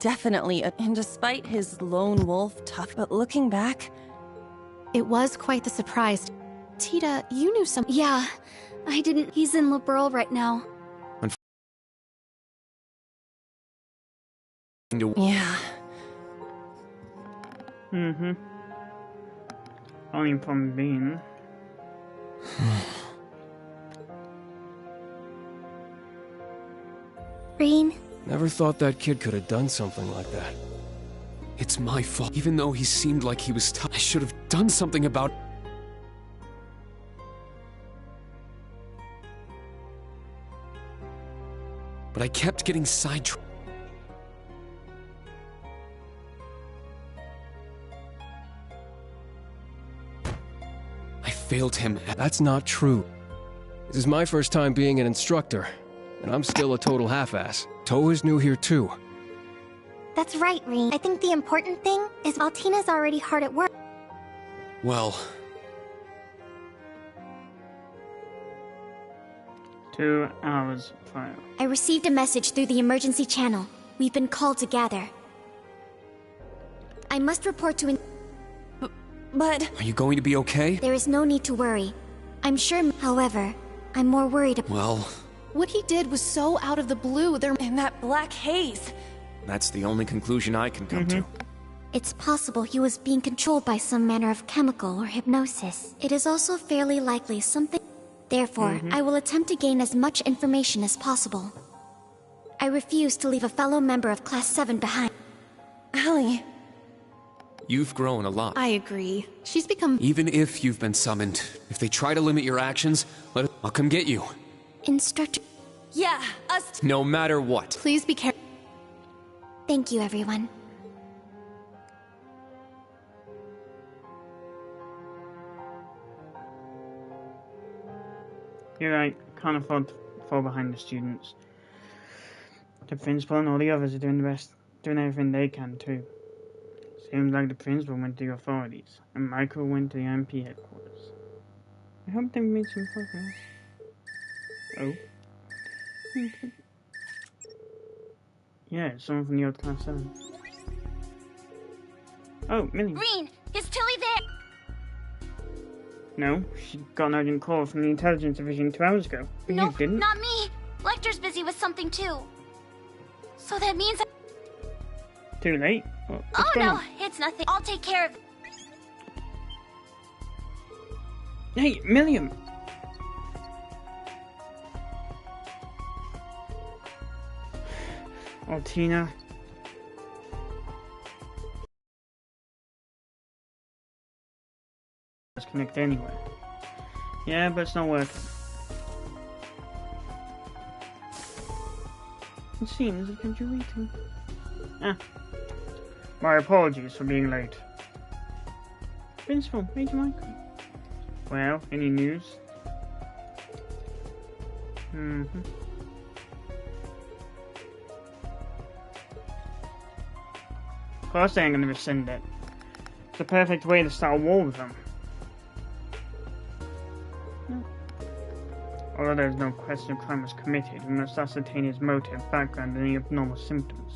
Definitely, and despite his lone wolf tough, but looking back... It was quite the surprise. Tita, you knew some- Yeah, I didn't. He's in Liberl right now. Yeah. Only from being. Rean? Never thought that kid could have done something like that. It's my fault. Even though he seemed like he was tough, I should have done something about... But I kept getting sidetracked. I failed him. That's not true. This is my first time being an instructor, and I'm still a total half-ass. Toa is new here too. That's right, Rean. I think the important thing is Altina's already hard at work. Well... 2 hours prior. I received a message through the emergency channel. We've been called to gather. I must report to But... Are you going to be okay? There is no need to worry. I'm sure, however, I'm more worried Well... What he did was so out of the blue, In that black haze. That's the only conclusion I can come to. It's possible he was being controlled by some manner of chemical or hypnosis. It is also fairly likely something... Therefore, I will attempt to gain as much information as possible. I refuse to leave a fellow member of Class 7 behind. Allie. You've grown a lot. I agree. She's become... Even if you've been summoned, if they try to limit your actions, I'll come get you. Instructor... Yeah, us No matter what. Please be careful. Thank you, everyone. You're right, can't afford to fall behind the students. The principal and all the others are doing everything they can too. Seems like the principal went to the authorities, and Michael went to the MP headquarters. I hope they made some progress. Oh. Okay. Yeah, it's someone from the old Class 7. Oh, Millie. Rean, is Tilly there? No, she got an urgent call from the intelligence division 2 hours ago. But you didn't. Not me. Lecter's busy with something too. So that means Too late? What's Oh going no, on? it's nothing. I'll take care of it. Hey, Milliam! Oh, Tina. Let's connect anyway. Yeah, but it's not working. It seems I've kept you waiting. Ah. My apologies for being late. Principal, Major Michael. Well, any news? Of course they ain't gonna rescind it. It's the perfect way to start a war with them. No. Although there's no question a crime was committed, we must ascertain his motive, background, and any abnormal symptoms.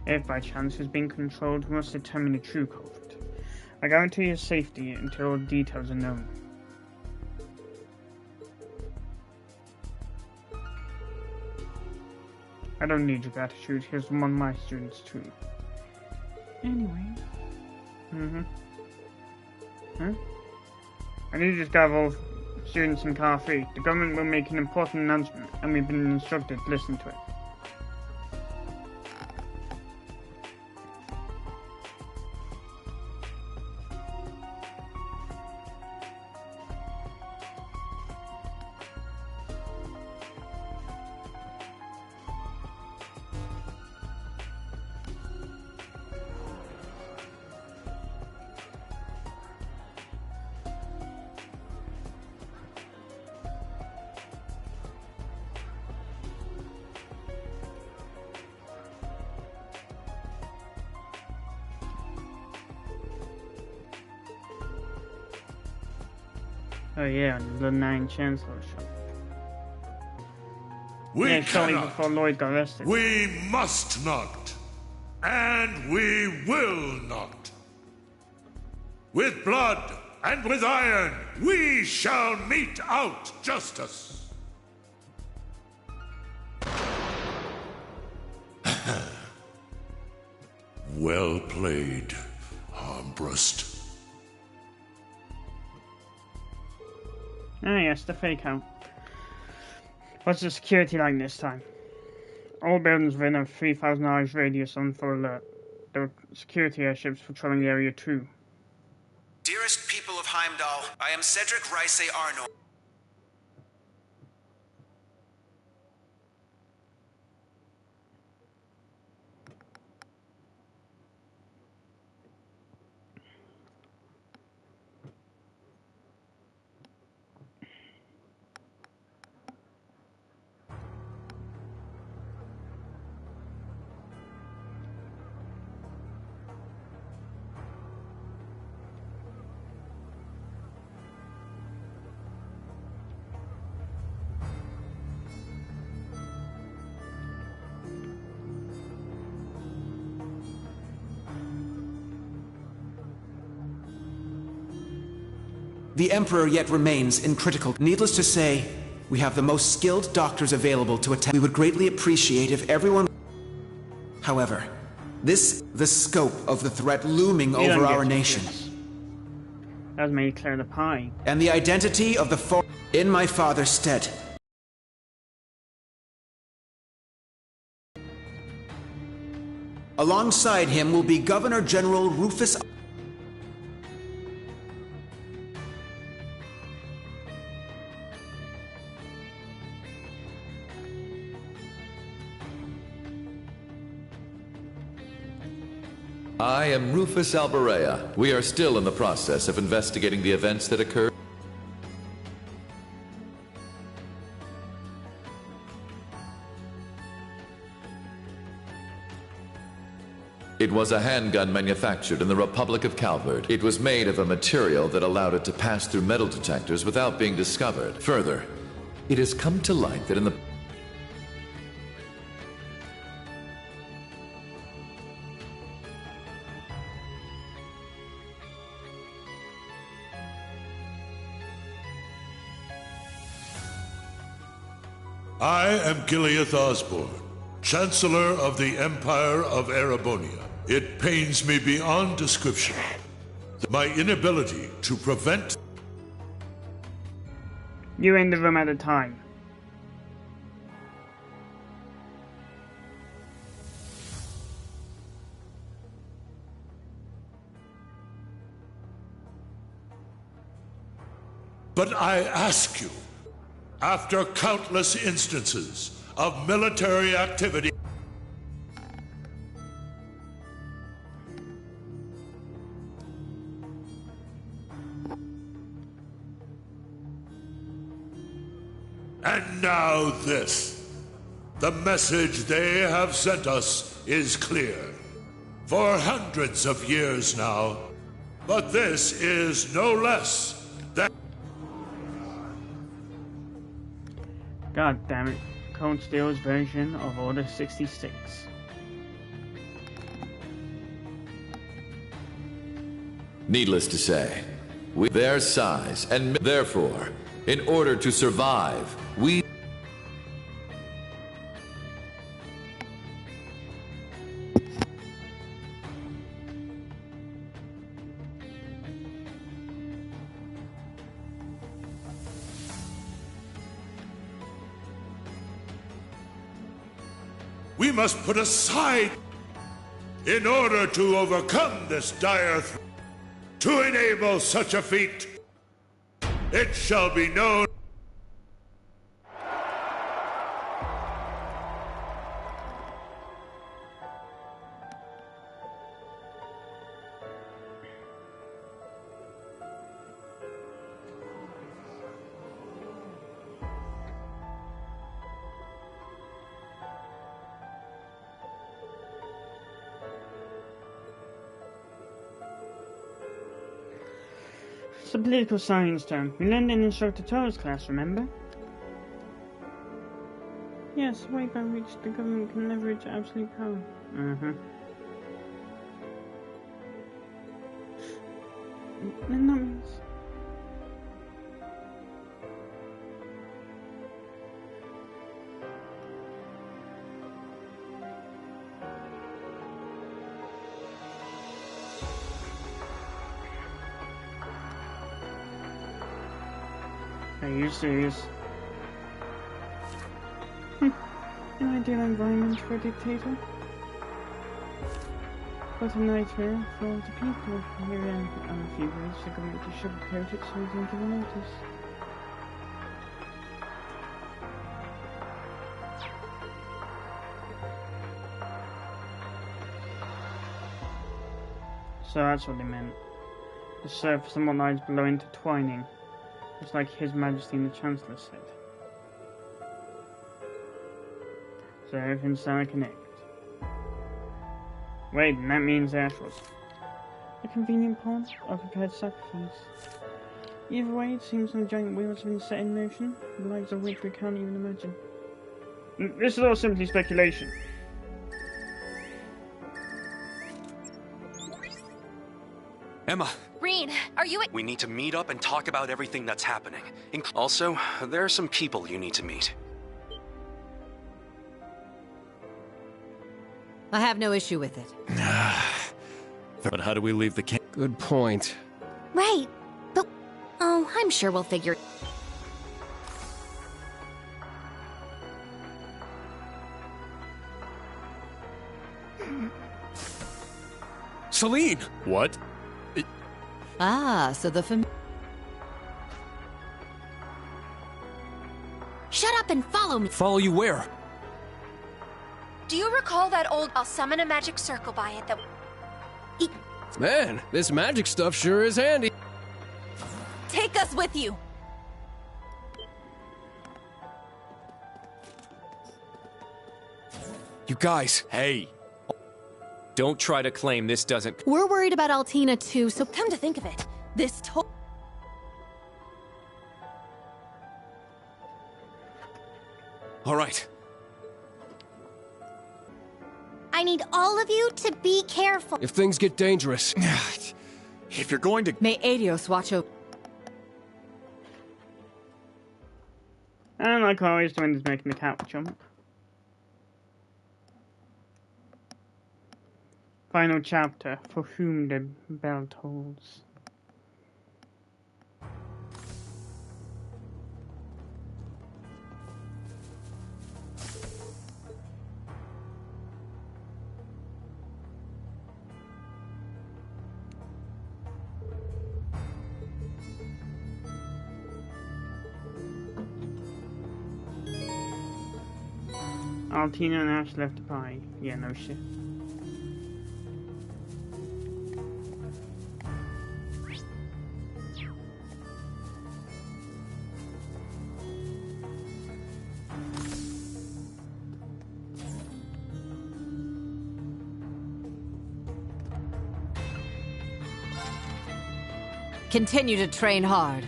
If by chance he was being controlled, we must determine the true culprit. I guarantee his safety until all details are known. I don't need your gratitude, here's one of my students too. Anyway. Huh? I need to just gather all students in Car 3. The government will make an important announcement, and we've been instructed to listen to it. Oh yeah, the 9 Chancellorship. We Yeah, shortly cannot. before Lloyd got arrested. We must not. And we will not. With blood and with iron, we shall mete out justice. Well played, Armbrust. Ah yes, the fake out. What's the security like this time? All buildings within a 3,000 miles radius on full alert. There are security airships patrolling the area too. Dearest people of Heimdall, I am Cedric Rice Arnold. The Emperor yet remains in critical. Needless to say, we have the most skilled doctors available to attend. We would greatly appreciate if everyone... However, the scope of the threat looming over our nation. That's made clear the pie. And the identity of the in my father's stead. Alongside him will be Governor General Rufus... I am Rufus Alberea. We are still in the process of investigating the events that occurred. It was a handgun manufactured in the Republic of Calvard. It was made of a material that allowed it to pass through metal detectors without being discovered. Further, it has come to light that in the I am Gileath Osborne, Chancellor of the Empire of Erebonia. It pains me beyond description my inability to prevent... You in the room at the time. But I ask you, after countless instances of military activity, and now this, the message they have sent us is clear. For hundreds of years now, but this is no less than... God damn it. Cold Steel's version of Order 66. Needless to say, their size and therefore, in order to survive, we... We must put aside in order to overcome this dire threat. To enable such a feat, it shall be known. It's a political science term. We learned in Instructor Toa's class, remember? Yes, way by which the government can leverage absolute power. then that means... Are you serious? An ideal environment for a dictator? But a nightmare for the people. Here are a few ways the government to sugarcoat it so we don't give a notice. So that's what they meant. The surface and what lies below intertwining. It's like His Majesty and the Chancellor said. So everything's starting to connect. Wait, and that means Airforce. A convenient pawn or prepared sacrifice. Either way, it seems some giant wheels have been set in motion, the likes of which we can't even imagine. This is all simply speculation. Emma! Rean, are you... We need to meet up and talk about everything that's happening. Also, there are some people you need to meet. I have no issue with it. But how do we leave the camp? Good point. Right, but... Oh, I'm sure we'll figure... Celine! What? Ah, so the Shut up and follow me! Follow you where? Do you recall that old... I'll summon a magic circle by it that... Man, this magic stuff sure is handy. Take us with you! You guys. Hey! Don't try to claim this doesn't... We're worried about Altina too, so Come to think of it, this All right. I need all of you to be careful. If things get dangerous... If you're going to... May Adios watch over... And like always, the wind is making the cat jump. Final chapter, For Whom the Bell Tolls. Altina and Ash left the party. Yeah, no shit. Continue to train hard.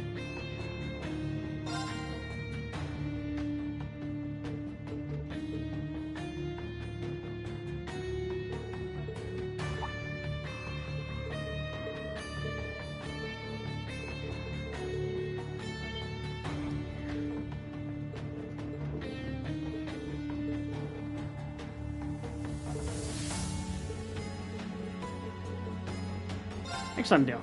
Excellent deal.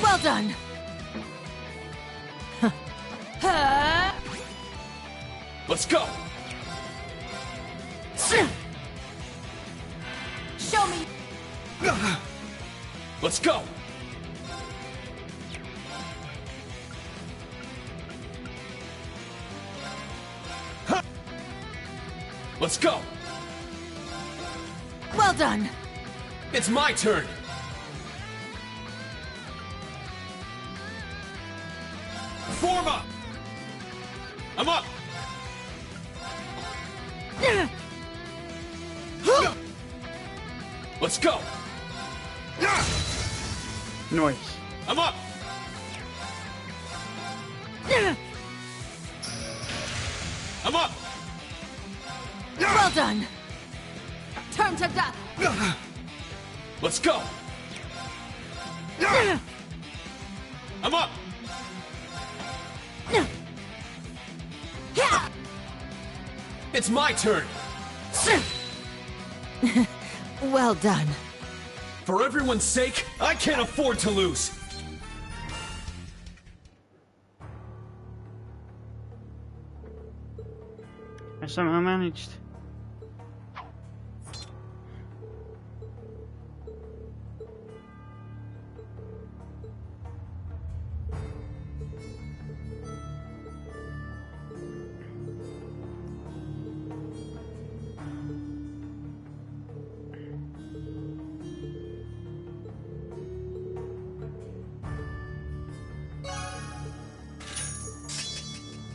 Well done! Let's go! Show me! Let's go! Let's go! Well done! It's my turn! Form up! I'm up! Let's go! Noise. I'm up! I'm up! Well done! Turn to dust! Let's go! I'm up! It's my turn! Well done. For everyone's sake, I can't afford to lose! I somehow managed.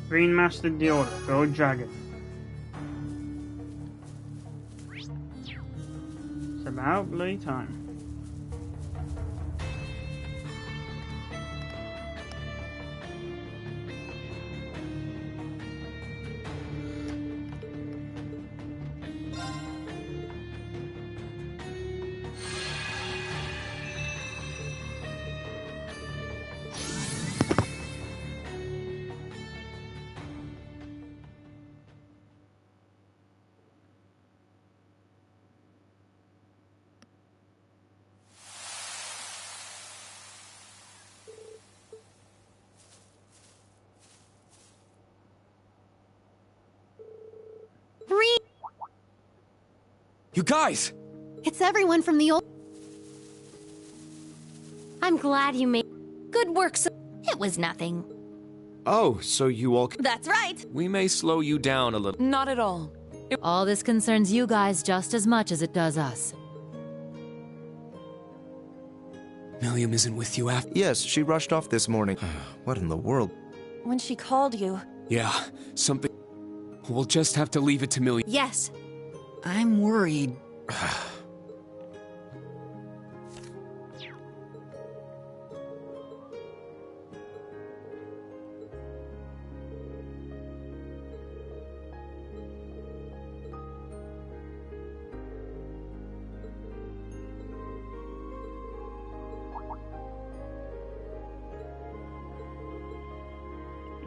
Green mastered the order. Go dragon. It's about bloody time. You guys! It's everyone from the old... I'm glad you made... Good work, so It was nothing. Oh, so you all... that's right. We may slow you down a little. Not at all. All this concerns you guys just as much as it does us. Milliam isn't with you after... Yes, she rushed off this morning. What in the world? When she called you. Yeah, something... We'll just have to leave it to Milliam. Yes. I'm worried.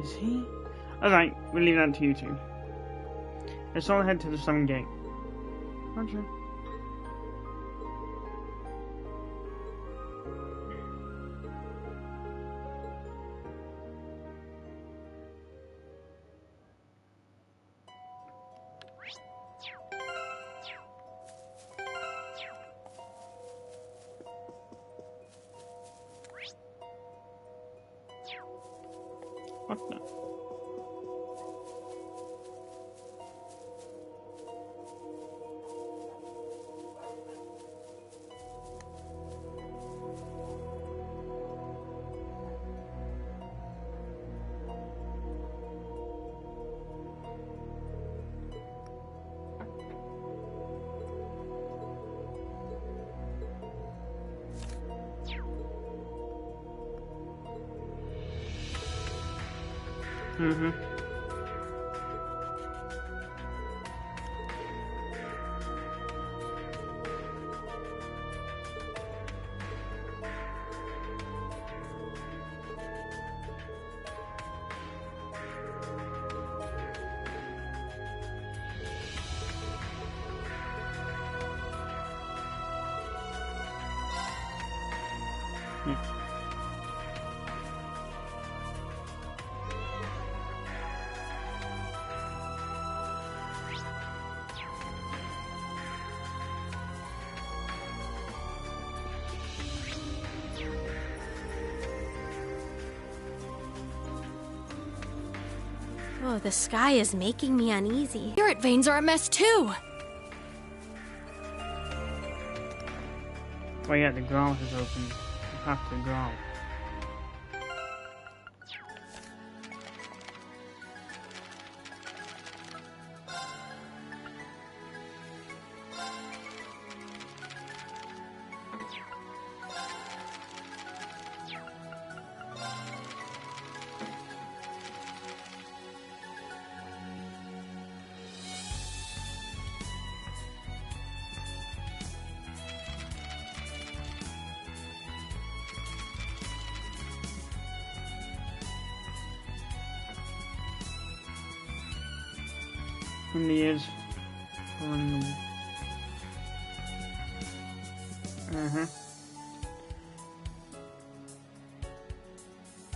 Is he? Alright, we'll leave that to you two. Let's all head to the Sun Gate. Roger. What the? Mm-hmm. Oh, the sky is making me uneasy. Spirit veins are a mess too. Well, yeah, the ground is open. You have to growl. in the years following them.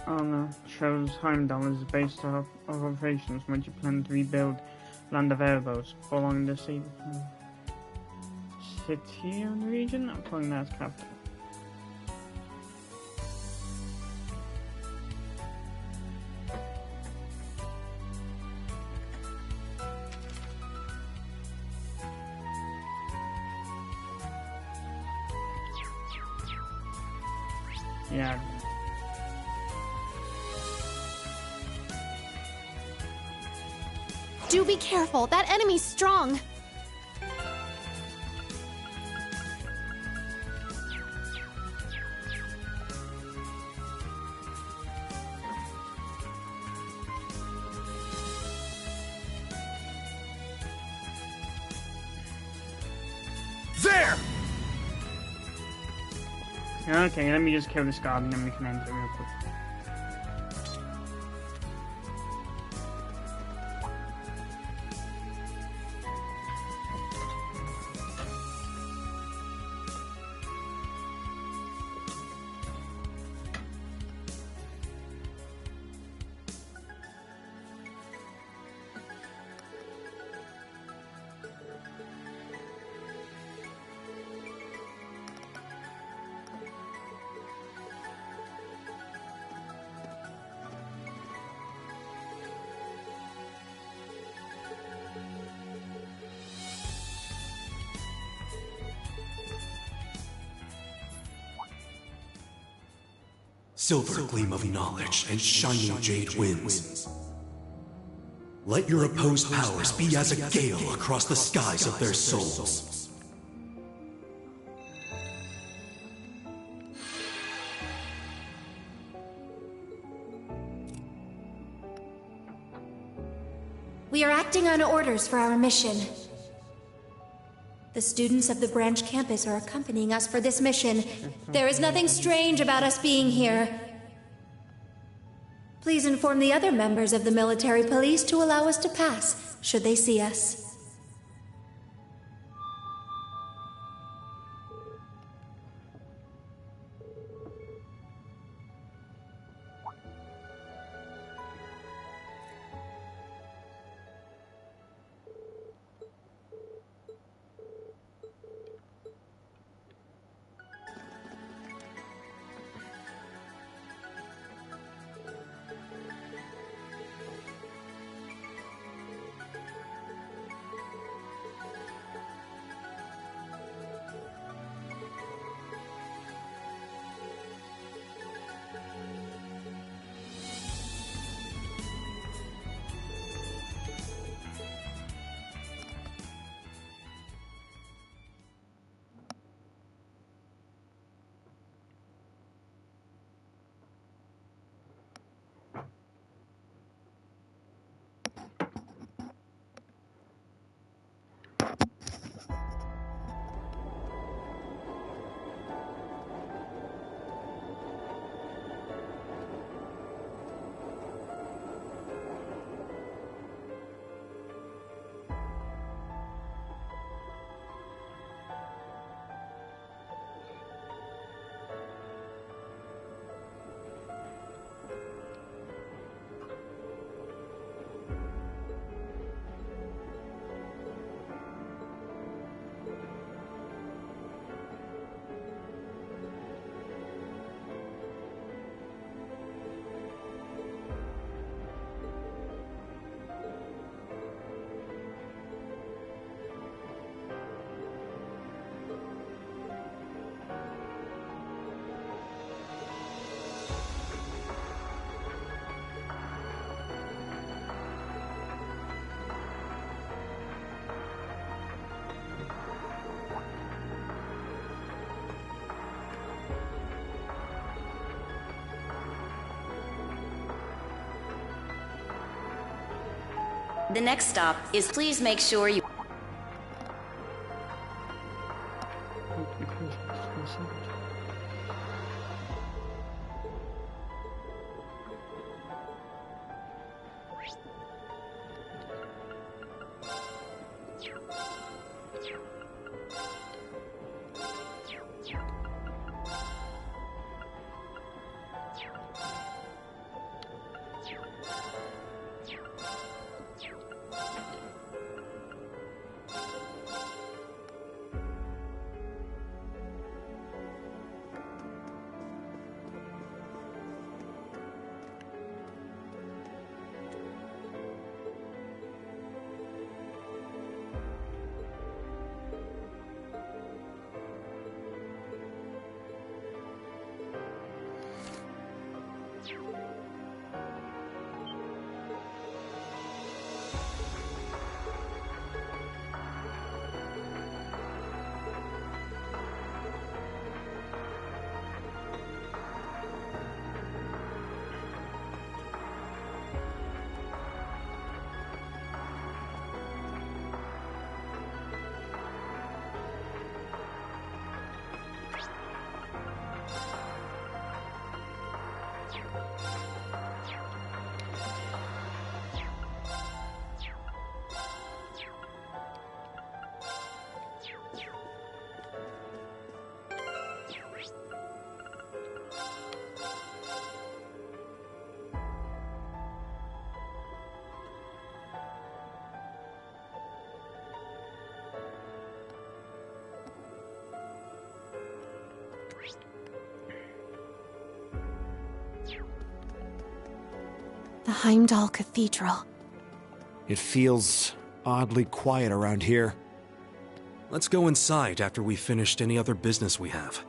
On shows Heimdall is based off of operations when you plan to rebuild Land of Erebos following the city on the region. I'm calling that as capital. Yeah. Do be careful. That enemy's strong. There! Okay, let me just kill this guard and then we can end it real quick. Silver gleam of knowledge and shining jade winds. Let your opposed powers be as a gale across the skies of their souls. We are acting on orders for our mission. The students of the branch campus are accompanying us for this mission. There is nothing strange about us being here. Please inform the other members of the military police to allow us to pass, should they see us. The next stop is please make sure you... Heimdall Cathedral. It feels oddly quiet around here. Let's go inside after we've finished any other business we have.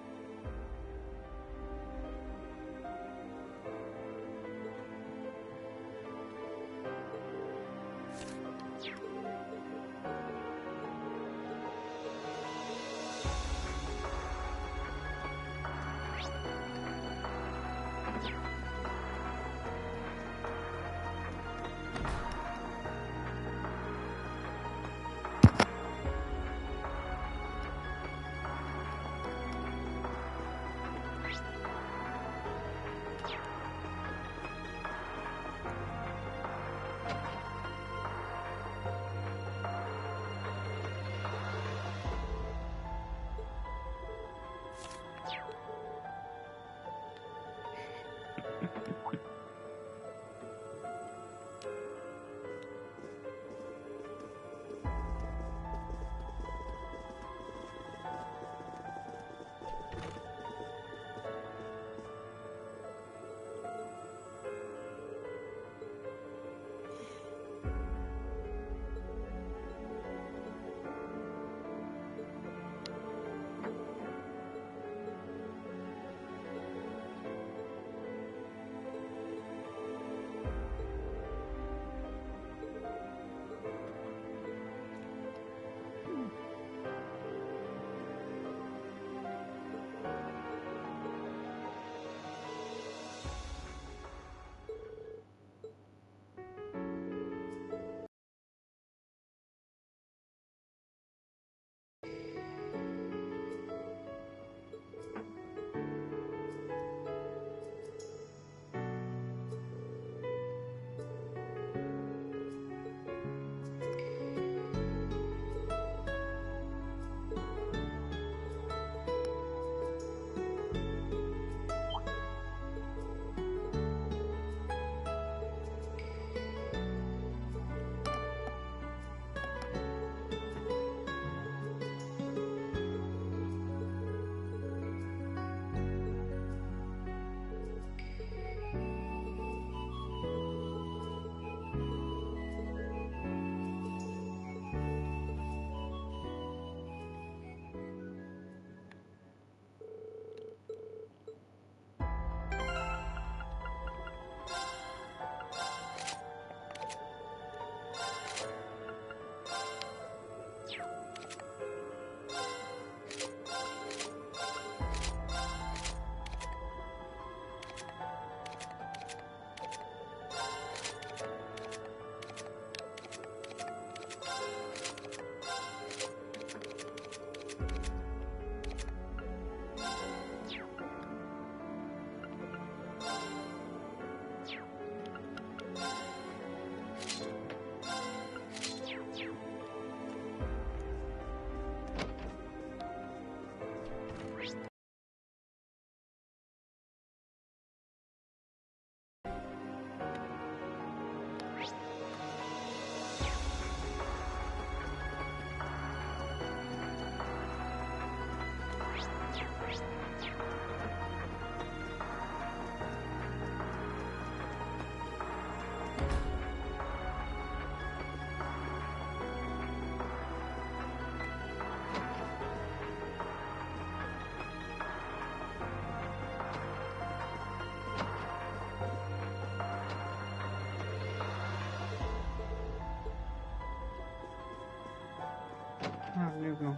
Ah, there we go.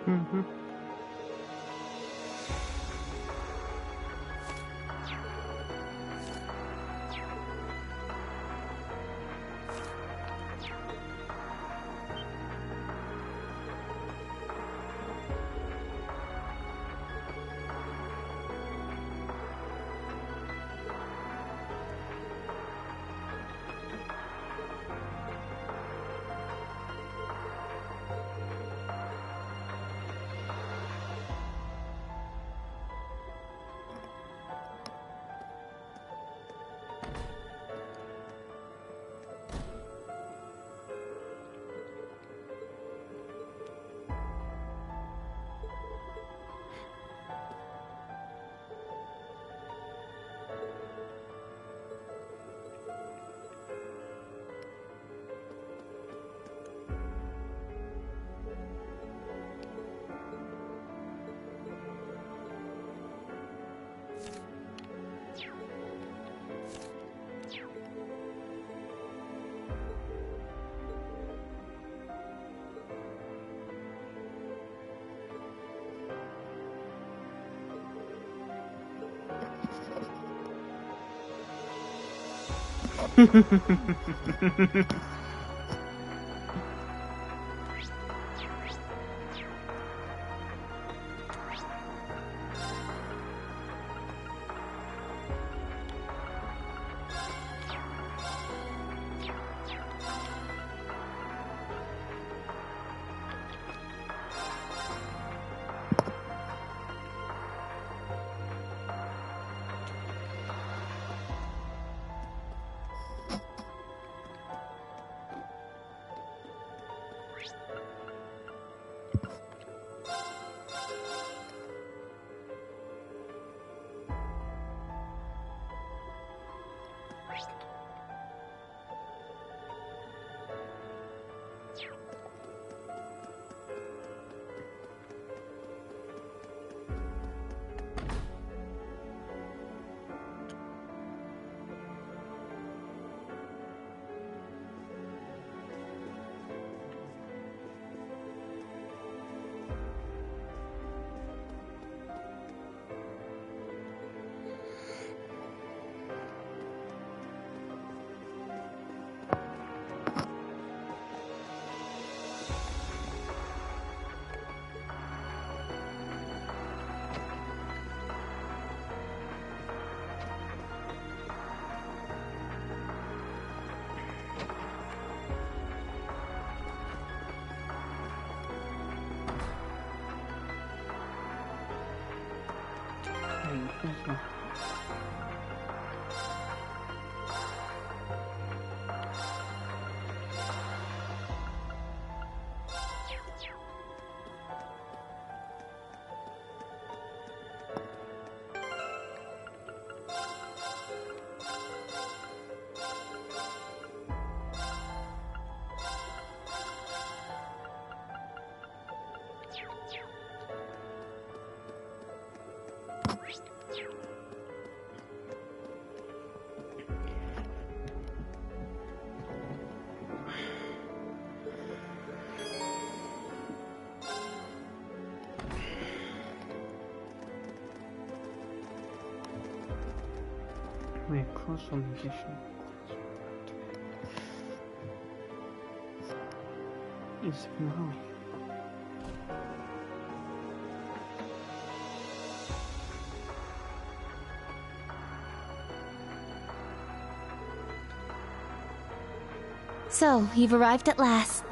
Mm-hmm. Wait, cross on musician. It's now. So, you've arrived at last.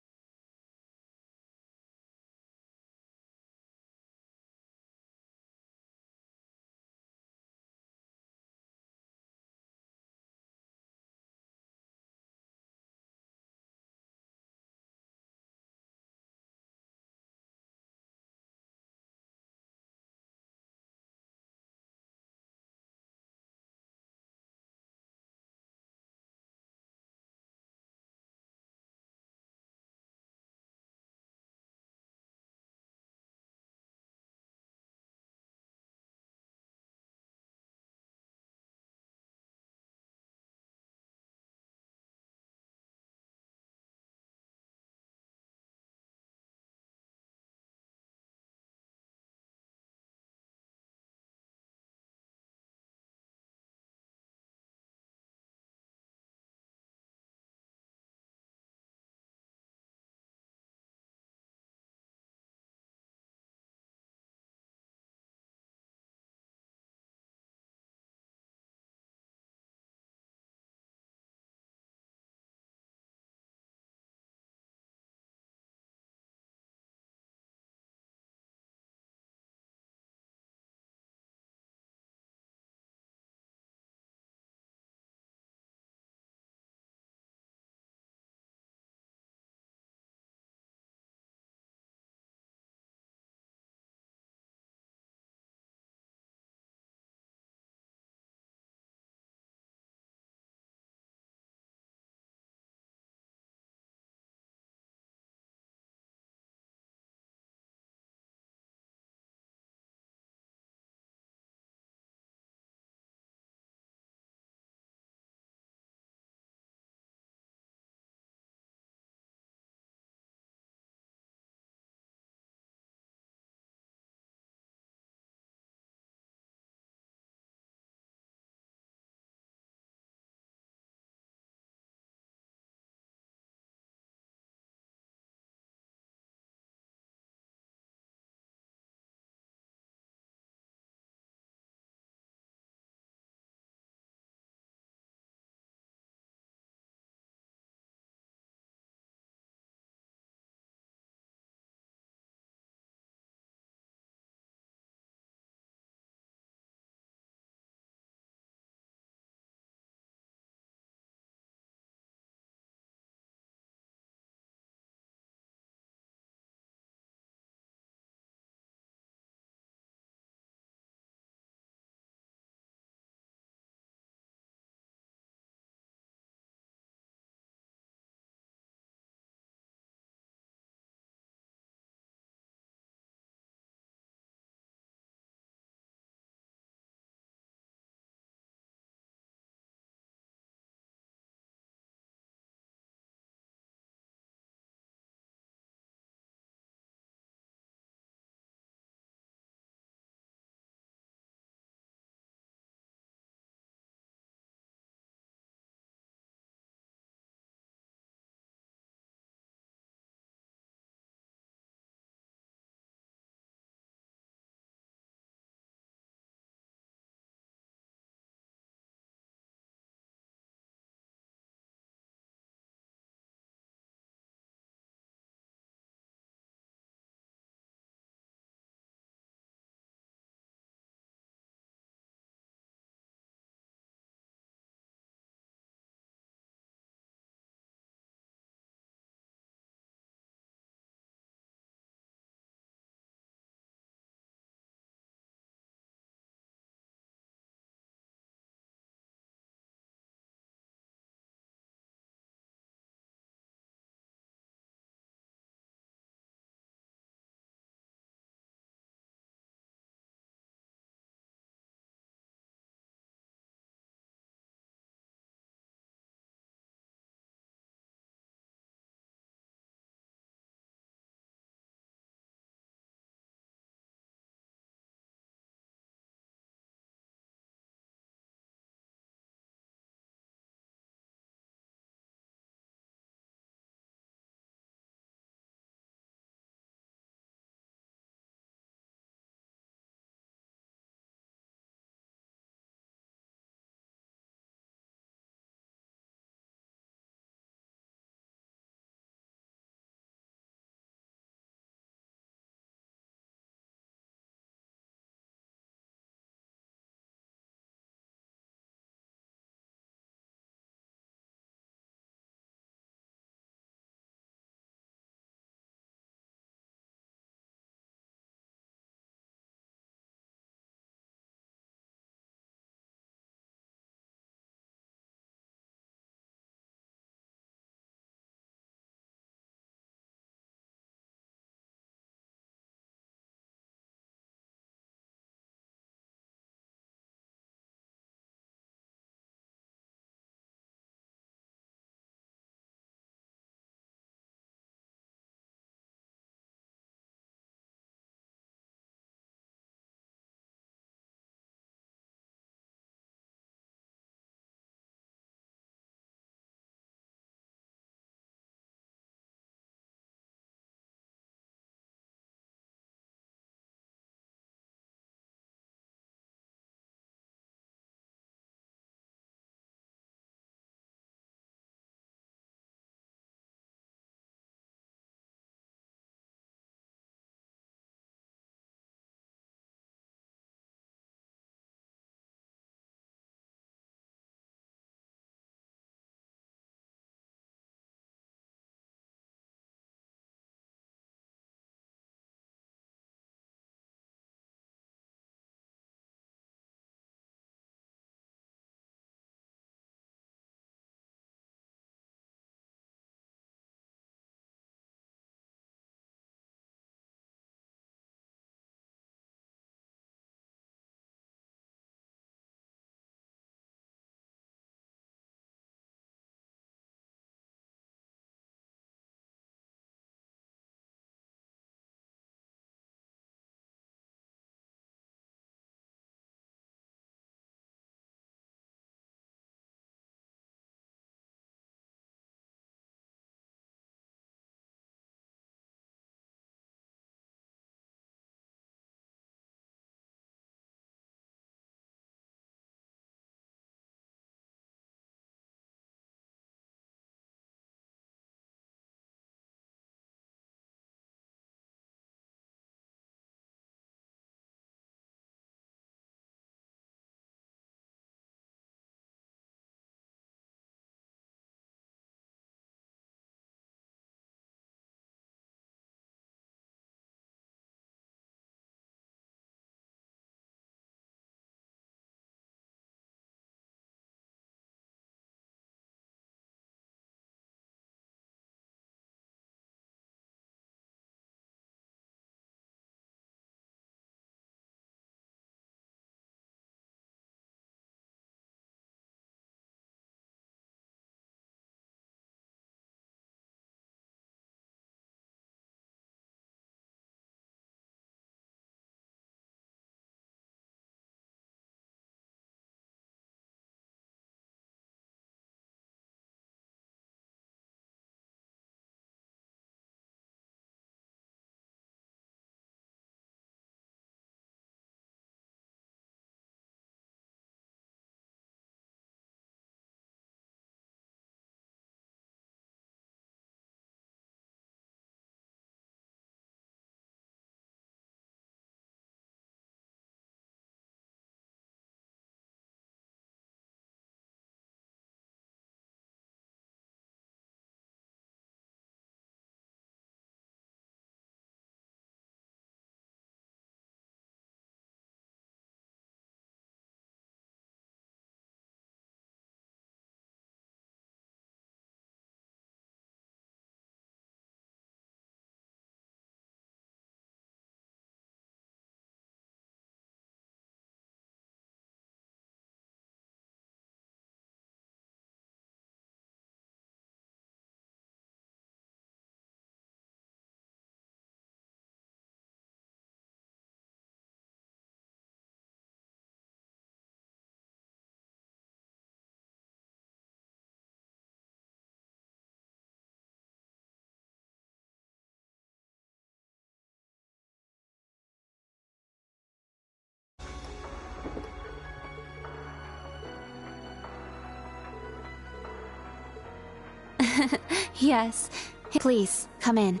Yes. Please, come in.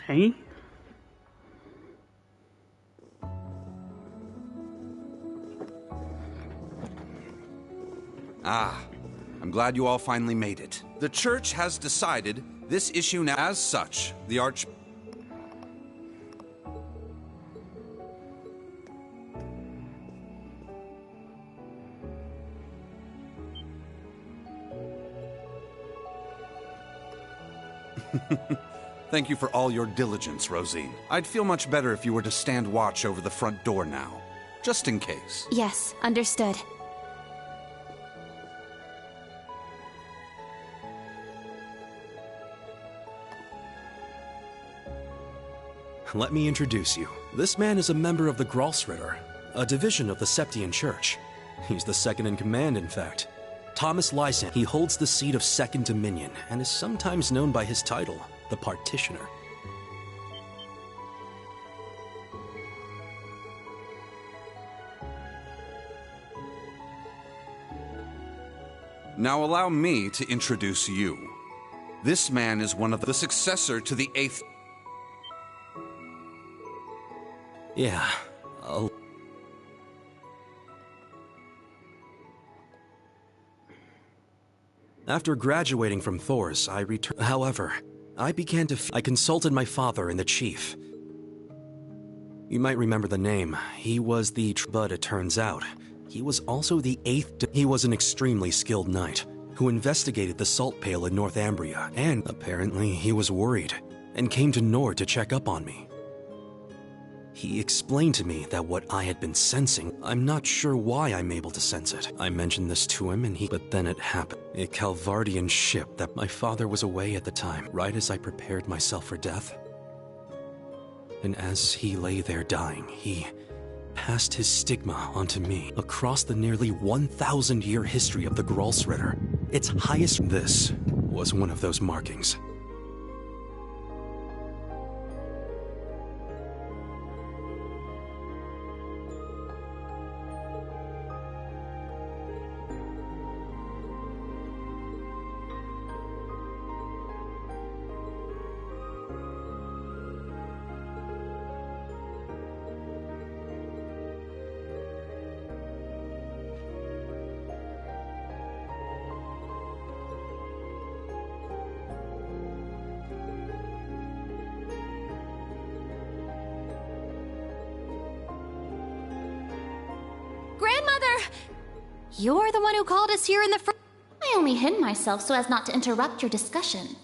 Hey? Ah, I'm glad you all finally made it. The church has decided this issue now. As such, the Arch... Thank you for all your diligence, Rosine. I'd feel much better if you were to stand watch over the front door now, just in case. Yes, understood. Let me introduce you. This man is a member of the Gralsritter, a division of the Septian Church. He's the second in command, in fact. Thomas Lysan. He holds the seat of Second Dominion and is sometimes known by his title, the Partitioner. Now allow me to introduce you. This man is one of the successor to the 8th... Yeah, After graduating from Thors, I returned. However, I began to. I consulted my father and the chief. You might remember the name. He was the. But it turns out, he was also the 8th. He was an extremely skilled knight who investigated the salt pail in Northumbria, and apparently he was worried and came to Nord to check up on me. He explained to me that what I had been sensing, I'm not sure why I'm able to sense it. I mentioned this to him and but then it happened. A Calvardian ship that my father was away at the time, right as I prepared myself for death. And as he lay there dying, he passed his stigma onto me. Across the nearly 1,000-year history of the Gralsritter, its highest... This was one of those markings. You're the one who called us here in the first... I only hid myself so as not to interrupt your discussion.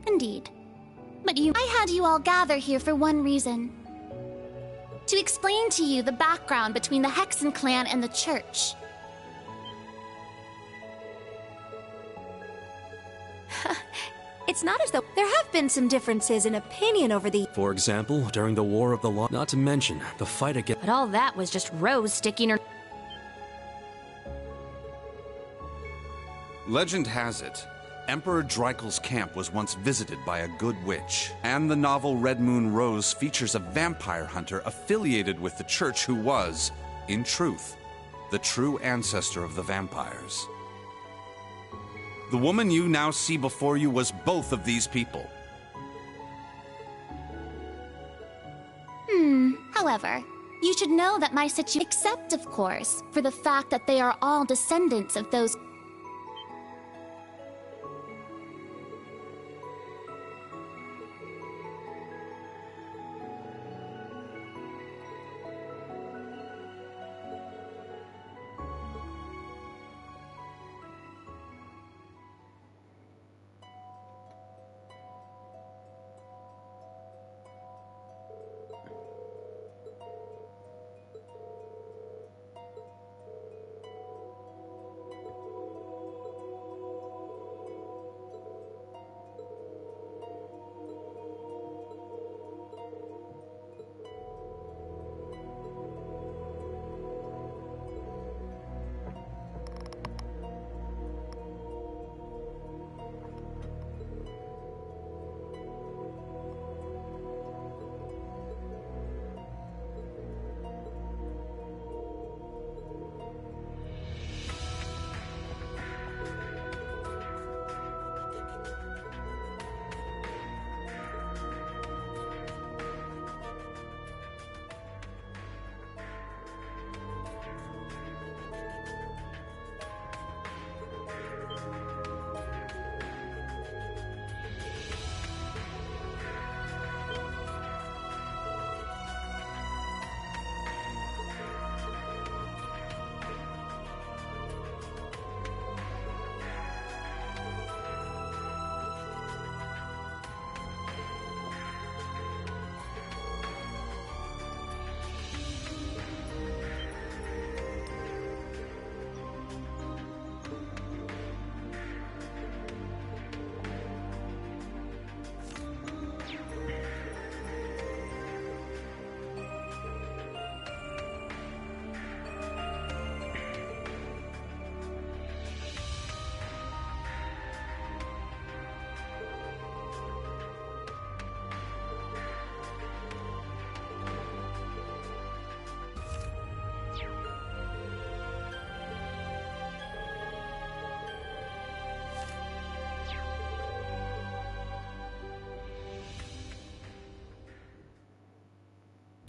Indeed. But I had you all gather here for one reason. To explain to you the background between the Hexen clan and the church. It's not as though there have been some differences in opinion over the... For example, during the War of the Law, not to mention the fight against... But all that was just Rose sticking her... Legend has it, Emperor Dreikel's camp was once visited by a good witch, and the novel Red Moon Rose features a vampire hunter affiliated with the church who was, in truth, the true ancestor of the vampires. The woman you now see before you was both of these people. However, you should know that my situation... Except, of course, for the fact that they are all descendants of those...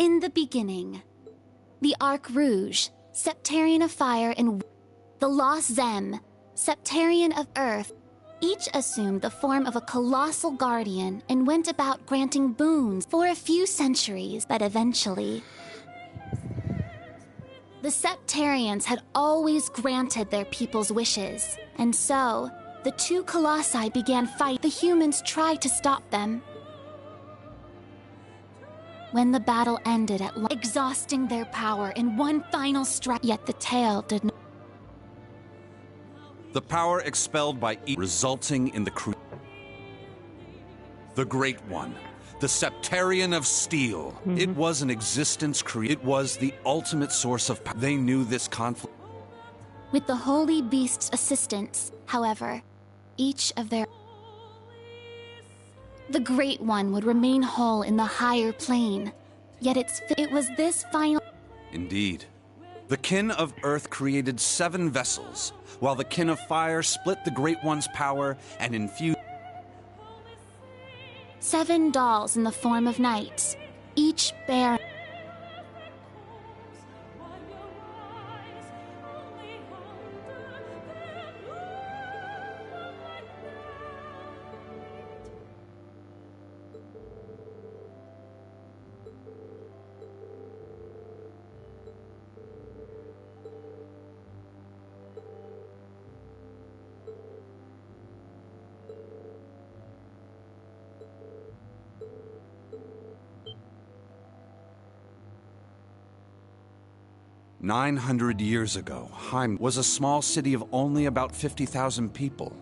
In the beginning, the Arc Rouge, Septarian of Fire, and the Lost Zem, Septarian of Earth, each assumed the form of a colossal guardian and went about granting boons for a few centuries, but eventually, the Septarians had always granted their people's wishes, and so the two colossi began fight. The humans tried to stop them. When the battle ended at last, exhausting their power in one final strike, yet the tale did not. The power expelled by resulting in the Great One, the Septarian of Steel. It was an existence It was the ultimate source of power. They knew this conflict. With the Holy Beast's assistance, however, each of their... The Great One would remain whole in the higher plane, yet it was this final... Indeed. The Kin of Earth created 7 vessels, while the Kin of Fire split the Great One's power and infused 7 dolls in the form of knights, each bearing... $900 ago, Heim was a small city of only about 50,000 people.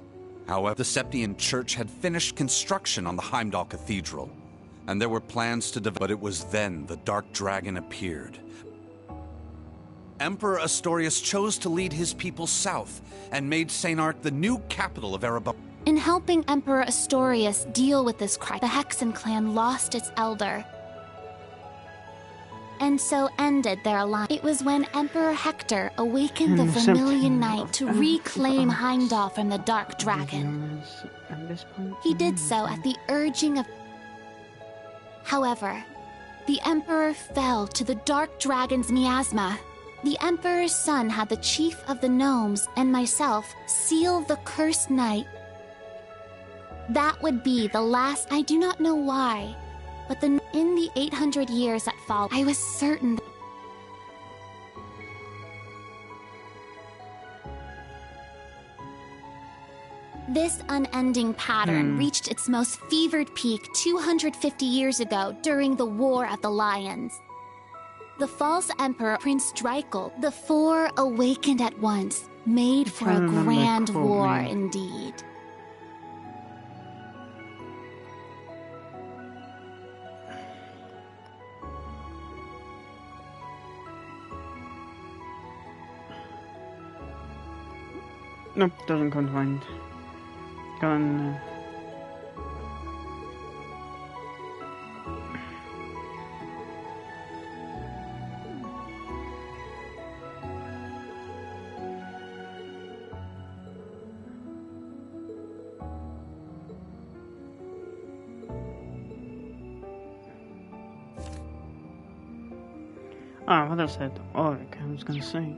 However, the Septian Church had finished construction on the Heimdall Cathedral, and there were plans to develop. But it was then the Dark Dragon appeared. Emperor Astorius chose to lead his people south and made St. Arc the new capital of Erebor. In helping Emperor Astorius deal with this crisis, the Hexen clan lost its elder, and so ended their alliance. It was when Emperor Hector awakened the Vermilion Knight to reclaim Heimdall from the Dark Dragon. He did so at the urging of... However, the Emperor fell to the Dark Dragon's miasma. The Emperor's son had the Chief of the Gnomes and myself seal the Cursed Knight. That would be the last... I do not know why, but in the 800 years that followed, I was certain this unending pattern reached its most fevered peak 250 years ago during the War of the Lions. The false emperor, Prince Dreikel, the 4 awakened at once, made for a grand war indeed. Nope, doesn't come to mind. Gone. What I said, Auric, I was gonna say.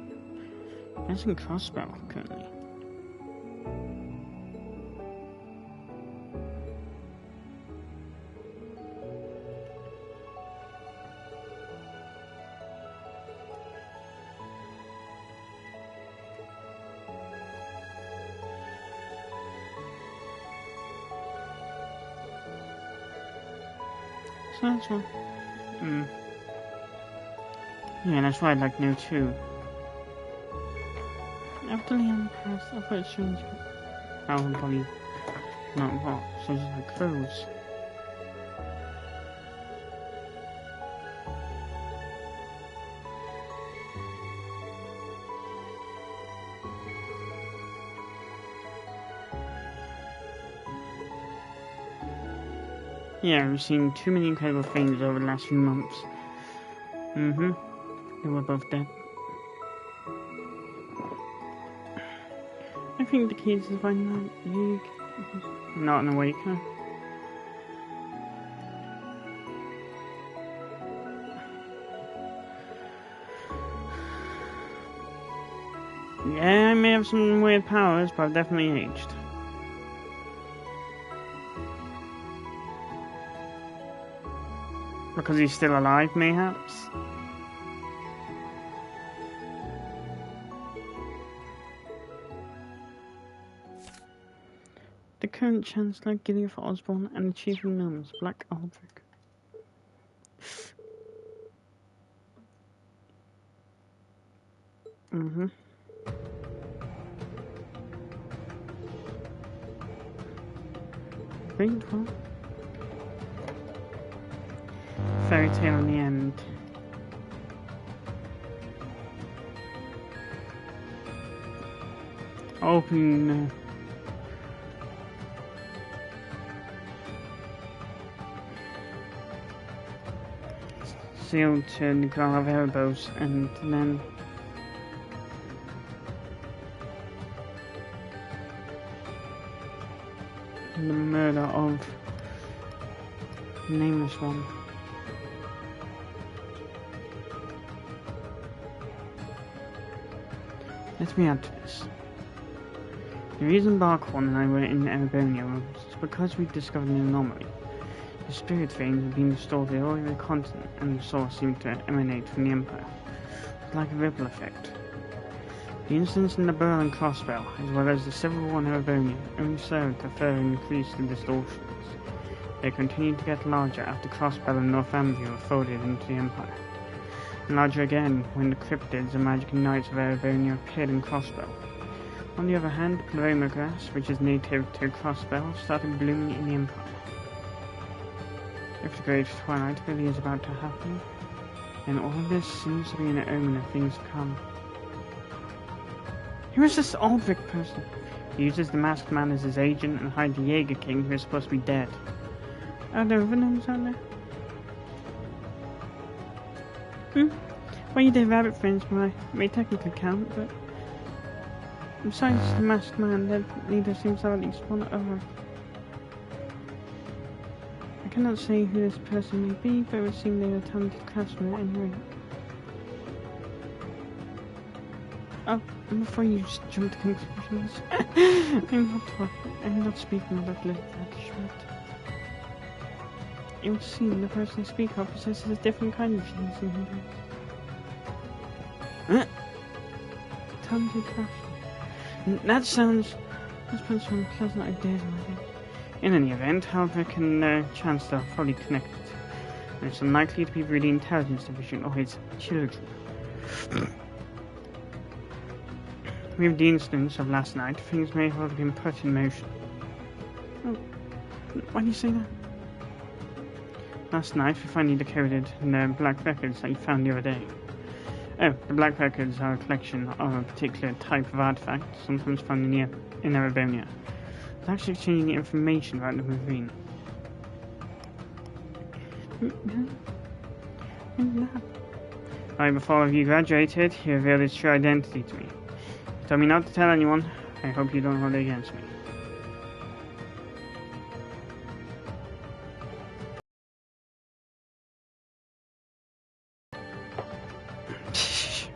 Fencing crossbow, currently. So that's one. Yeah, that's why I like new too. After Leon passed, I thought it changed. I would probably not what, so just like crows. Yeah, we've seen too many incredible things over the last few months. They were both dead. I think the key is to find that League. Not an Awakener. Yeah, I may have some weird powers, but I've definitely aged. Because he's still alive, mayhaps? The current Chancellor, Gilead Osborne, and the Chief of Gnomes, Black Aldrich. Great one. Fairy tale in the end. Open. Sealed to the Grall of Erebos, and then the murder of the Nameless One. Let me add to this. The reason Barkhorn and I were in Erebonia was because we discovered an anomaly. The spirit veins had been restored all over the continent, and the source seemed to emanate from the Empire. It was like a ripple effect. The incidents in the Burl and Crossbell, as well as the Civil War in Erebonia, only served to further increase the distortions. They continued to get larger after Crossbell and Northumbria were folded into the Empire. And larger again when the cryptids and magic knights of Erebonia appeared in Crossbell. On the other hand, Pleroma grass, which is native to Crossbell, started blooming in the Empire. If the Great Twilight really is about to happen, then all of this seems to be an omen of things to come. Who is this Aldrich person? He uses the Masked Man as his agent and hides the Jaeger King, who is supposed to be dead. Are there other gnomes out there? Well, you did rabbit friends may technically count, but besides the Masked Man, there neither seems to have at least one other. I cannot say who this person may be, but it would seem they are a talented craftsman at any rate. Oh, before you just jump to conclusions, I'm not speaking about little Schmidt. It would seem the person I speak of possesses a different kind of genius than he does. Talented craftsman. That sounds... Let's put some pleasant ideas in my head. In any event, Aldrich and Chancellor are probably connected, and it's unlikely to be really intelligence division or his children. With the incidents of last night, things may have been put in motion. Oh, why do you say that? Last night, we finally decoded the black records that you found the other day. Oh, the black records are a collection of a particular type of artifact, sometimes found in Erebonia. It's actually exchanging information about the Marine. Right before you graduated, he revealed his true identity to me. He told me not to tell anyone. I hope you don't hold it against me.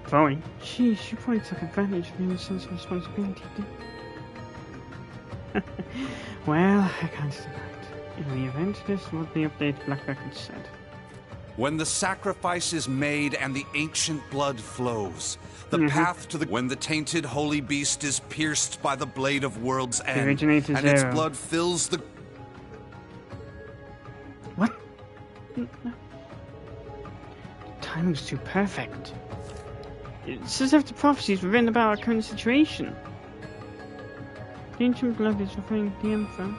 Chloe? Sheesh, you probably took advantage of your sense of responsibility, didn't you? Well, I can't deny it. In the event, this is what the updated Black Records said. When the sacrifice is made and the ancient blood flows, the path to the... When the tainted holy beast is pierced by the blade of World's End, and its blood fills the... What? No. Timing's too perfect. It's as if the prophecies were written about our current situation. The ancient blood is referring to the Emperor.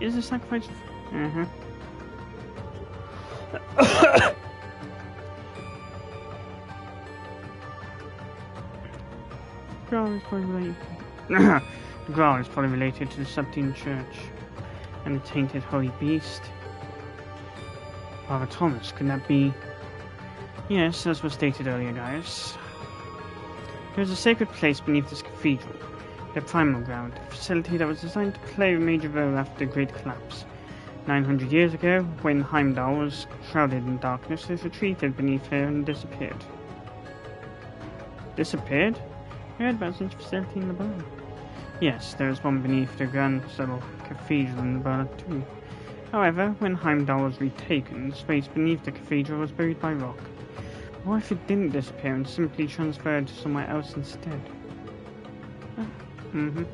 Is the sacrifice... Grall is probably related. The Grall is probably related to the Subtine Church and the tainted holy beast. Father Thomas, could that be? Yes, as was stated earlier, guys. There is a sacred place beneath this cathedral, the Primal Ground, a facility that was designed to play a major role after the Great Collapse. 900 years ago, when Heimdall was shrouded in darkness, it retreated beneath her and disappeared. Disappeared? I heard about such a facility in the bar. Yes, there is one beneath the Grand Subtle Cathedral in the bar too. However, when Heimdall was retaken, the space beneath the cathedral was buried by rock. What if it didn't disappear and simply transferred to somewhere else instead? Mm-hmm.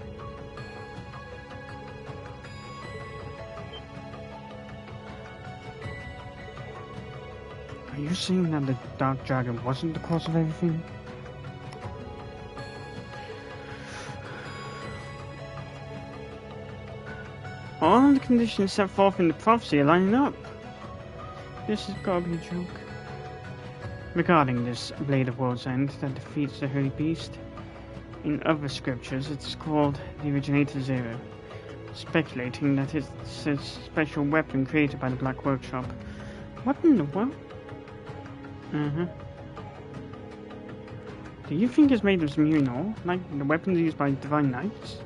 Are you saying that the Dark Dragon wasn't the cause of everything? All the conditions set forth in the prophecy are lining up. This has got to be a joke. Regarding this Blade of World's End that defeats the Holy Beast, in other scriptures it's called the Originator Zero, speculating that it's a special weapon created by the Black Workshop. What in the world? Do you think it's made of some ore, like the weapons used by Divine Knights?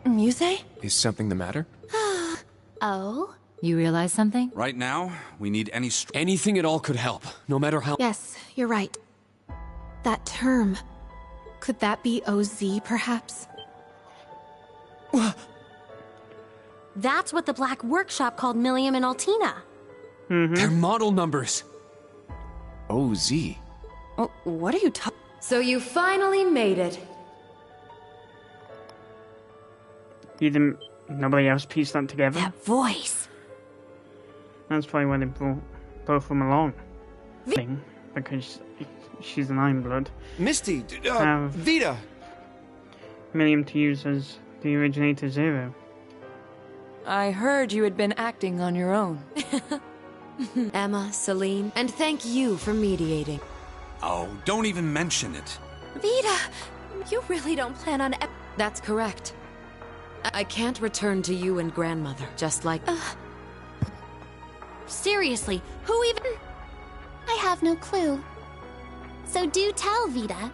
Muse? Is something the matter? Oh? You realize something? Right now, we need anything at all could help, no matter how— Yes, you're right. That term. Could that be OZ, perhaps? That's what the Black Workshop called Millium and Altina. They're model numbers. OZ. Oh, what are you talking? So you finally made it. Nobody else pieced that together? That voice. That's probably why they brought both of them along. Because she's an Iron Blood. Misty, Vita! Millium to use as the Originator Zero. I heard you had been acting on your own. Emma, Celine, and thank you for mediating. Oh, don't even mention it. Vita! You really don't plan on— That's correct. I can't return to you and grandmother, just like— Seriously, who even— I have no clue. So do tell, Vita.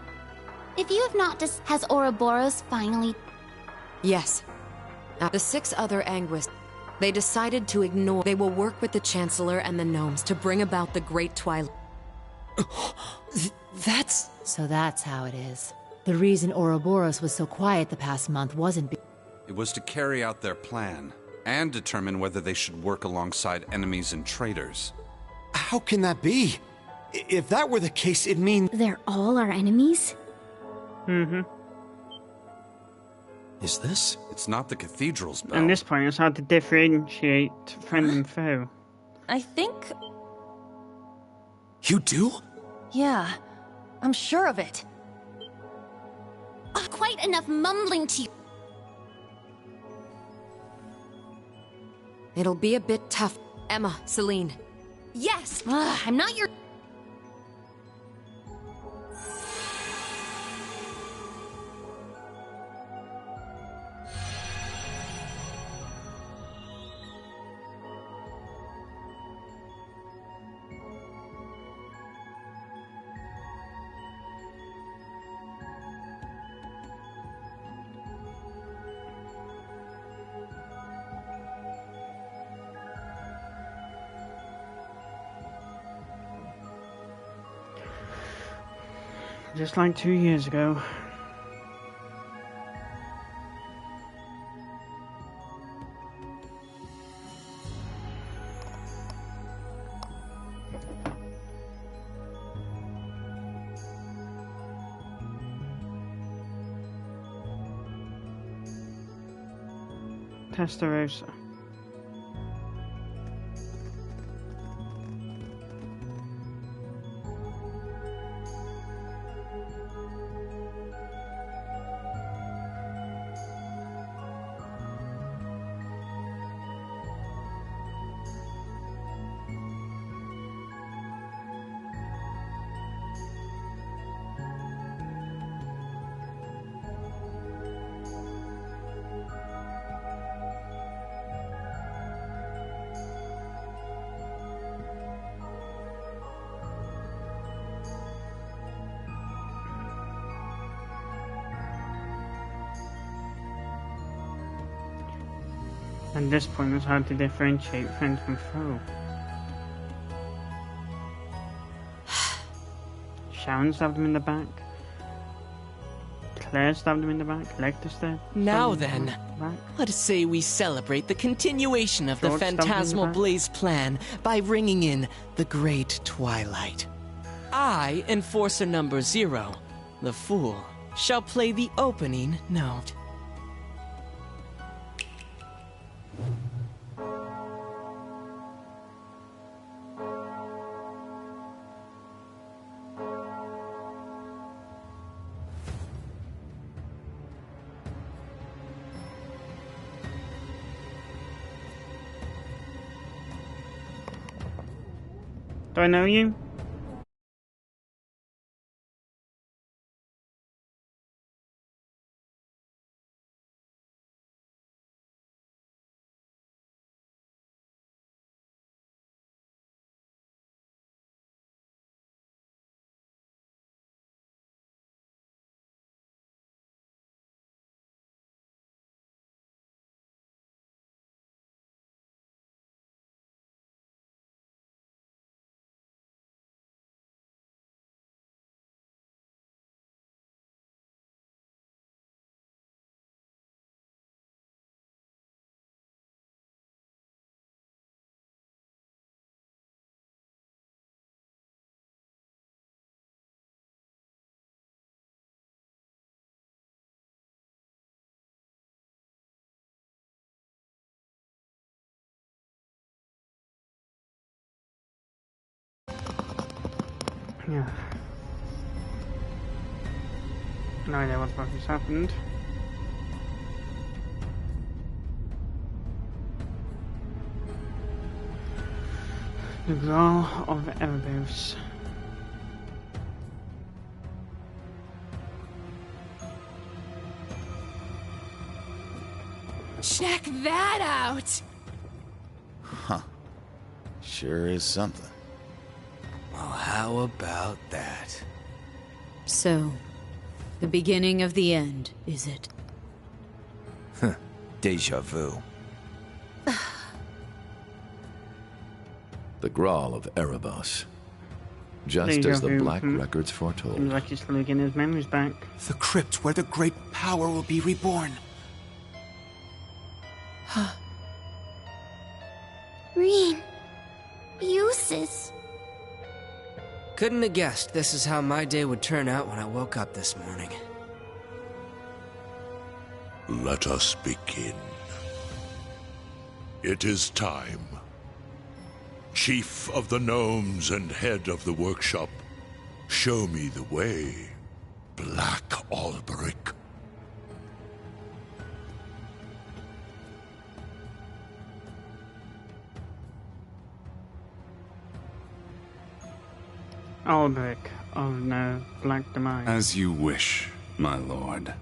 If you have not has Ouroboros finally— Yes. The 6 other Anguis, they decided to ignore— They will work with the Chancellor and the Gnomes to bring about the Great Twilight. So that's how it is. The reason Ouroboros was so quiet the past month wasn't It was to carry out their plan, and determine whether they should work alongside enemies and traitors. How can that be? If that were the case, it means— They're all our enemies? Is this? It's not the cathedral's bell. At this point, it's hard to differentiate friend and foe. I think... You do? Yeah, I'm sure of it. Quite enough mumbling to you. It'll be a bit tough. Emma, Celine. Yes! I'm not your— Just like 2 years ago. Testarossa. At this point, it's hard to differentiate friend from foe. Sharon stabbed him in the back. Claire stabbed him in the back. Lecter stabbed Now him then, in the back. let us say we celebrate the continuation of the George stabbed him in the Phantasmal back. Blaze plan by ringing in the Great Twilight. I, Enforcer number 0, the Fool, shall play the opening note. Do I know you? Yeah. No idea what the fuck has happened. The Graal of Erebos. Check that out! Huh. Sure is something. Well, how about that? So, the beginning of the end, is it? Huh. Deja vu. The Graal of Erebos. Just Deja as the vu, Black Records foretold. Seems like he's slowly getting his memories back. The crypt where the great power will be reborn. Rean. Eustace. Couldn't have guessed this is how my day would turn out when I woke up this morning. Let us begin. It is time. Chief of the Gnomes and head of the workshop, show me the way, Black Alberic. Alberic of no Black Demise. As you wish, my lord.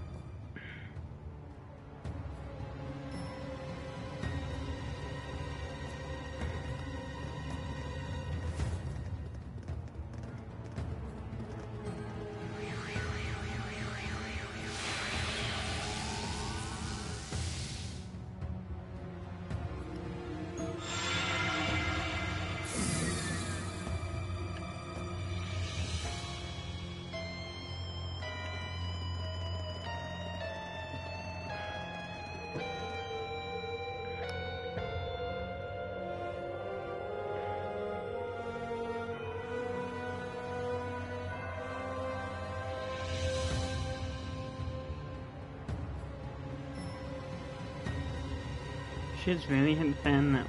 Shit's really hit the fan now.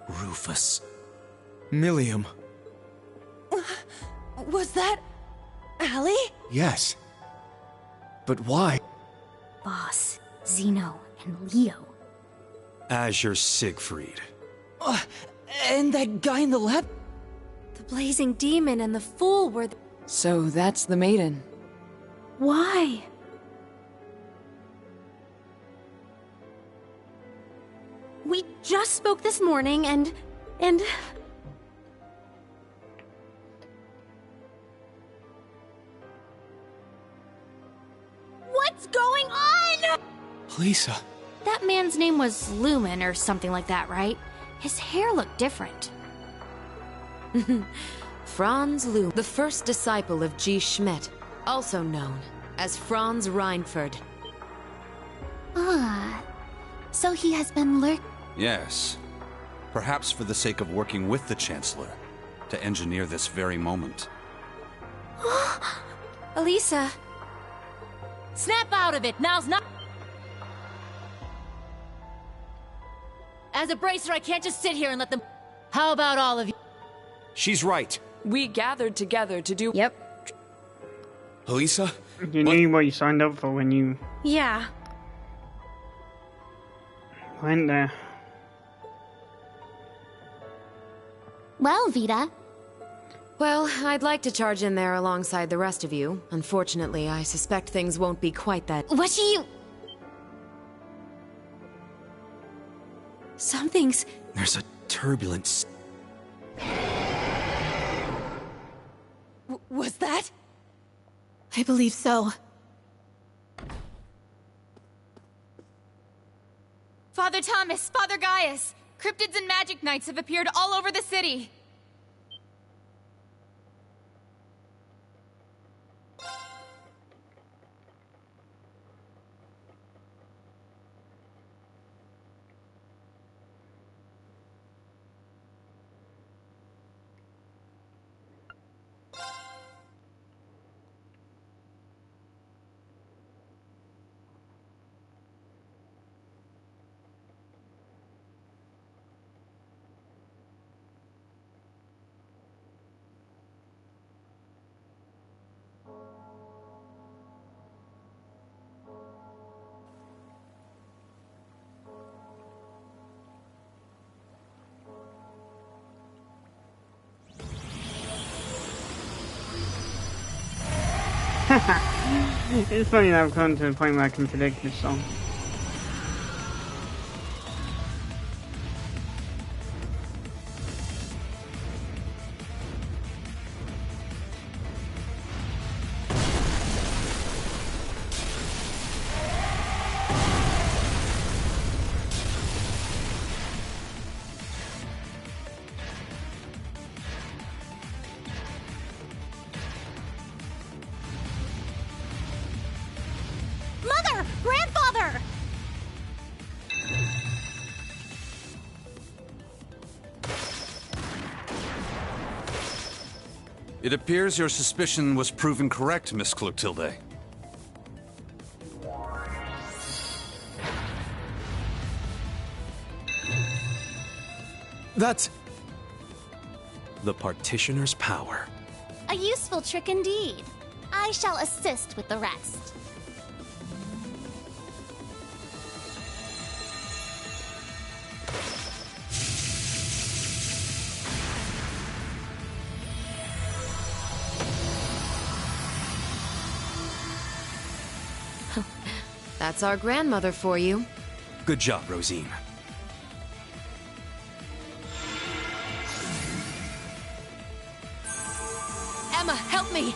Rufus. Millium. Was that... Allie? Yes. But why? Boss, Zeno, and Leo. Azure Siegfried. And that guy in the lab? The blazing demon and the fool were... So that's the maiden. Why? We just spoke this morning and... What's going on? Lisa. That man's name was Lumen or something like that, right? His hair looked different. Franz Lumen, the first disciple of G. Schmidt, also known as Franz Reinford. Ah, so he has been Yes. Perhaps for the sake of working with the Chancellor, to engineer this very moment. Elisa! Snap out of it! Now's not... As a bracer, I can't just sit here and let them... How about all of you? She's right. We gathered together to do... Yep. Elisa? You knew what you signed up for when you Yeah. went there. Well, Vita. Well, I'd like to charge in there alongside the rest of you. Unfortunately, I suspect things won't be quite that... What do you... Something's... There's a turbulence. Was that? I believe so. Father Thomas, Father Gaius, cryptids and magic knights have appeared all over the city. It's funny that I've come to the point where I can predict this song. Mother! Grandfather! It appears your suspicion was proven correct, Miss Clotilde. That's... the Partitioner's power. A useful trick indeed. I shall assist with the rest. That's our grandmother for you. Good job, Rosine. Emma, help me!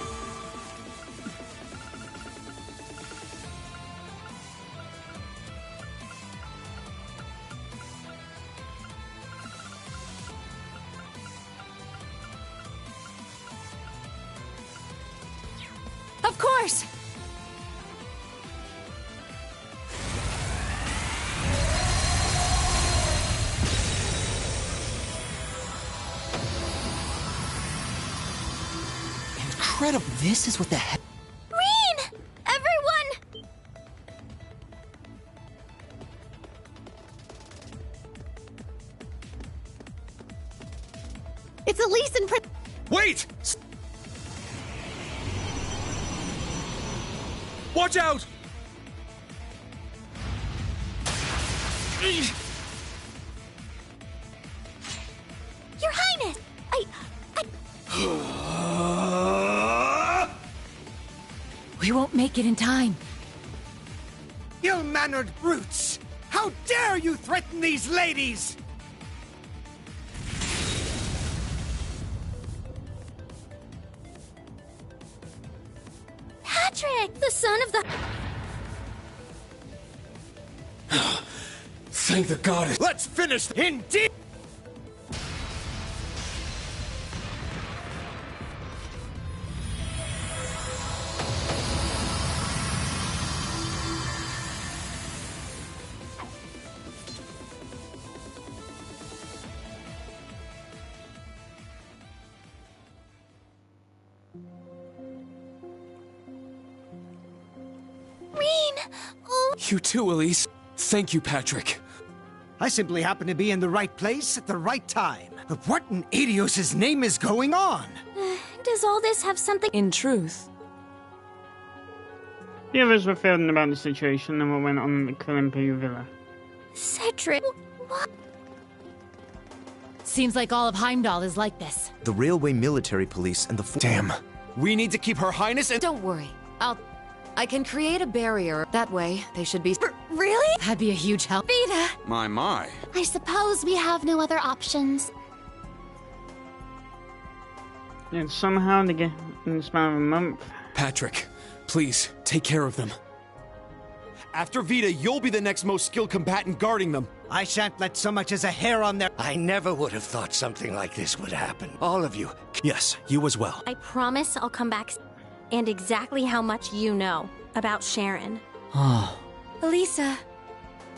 Of course! Incredible. This is what the heck... Reen! Everyone! It's Elise and Wait! Watch out! Your Highness! We won't make it in time. Ill-mannered brutes! How dare you threaten these ladies! Cedric! The son of the... Thank the goddess. Let's finish indeed! You too, Elise. Thank you, Patrick. I simply happen to be in the right place at the right time. But what in Adios' name is going on? Does all this have something... In truth. The others were feeling about the situation and what went on at the Calimpio Villa. Cedric, what? Seems like all of Heimdall is like this. The Railway Military Police and the... Damn. We need to keep Her Highness and... Don't worry. I can create a barrier. That way, they should be... Really? That'd be a huge help. Vita! My. I suppose we have no other options. And somehow, they get in the span of a month. Patrick, please, take care of them. After Vita, you'll be the next most skilled combatant guarding them. I shan't let so much as a hair on their... I never would have thought something like this would happen. All of you. Yes, you as well. I promise I'll come back. And exactly how much you know about Sharon. Oh. Elisa.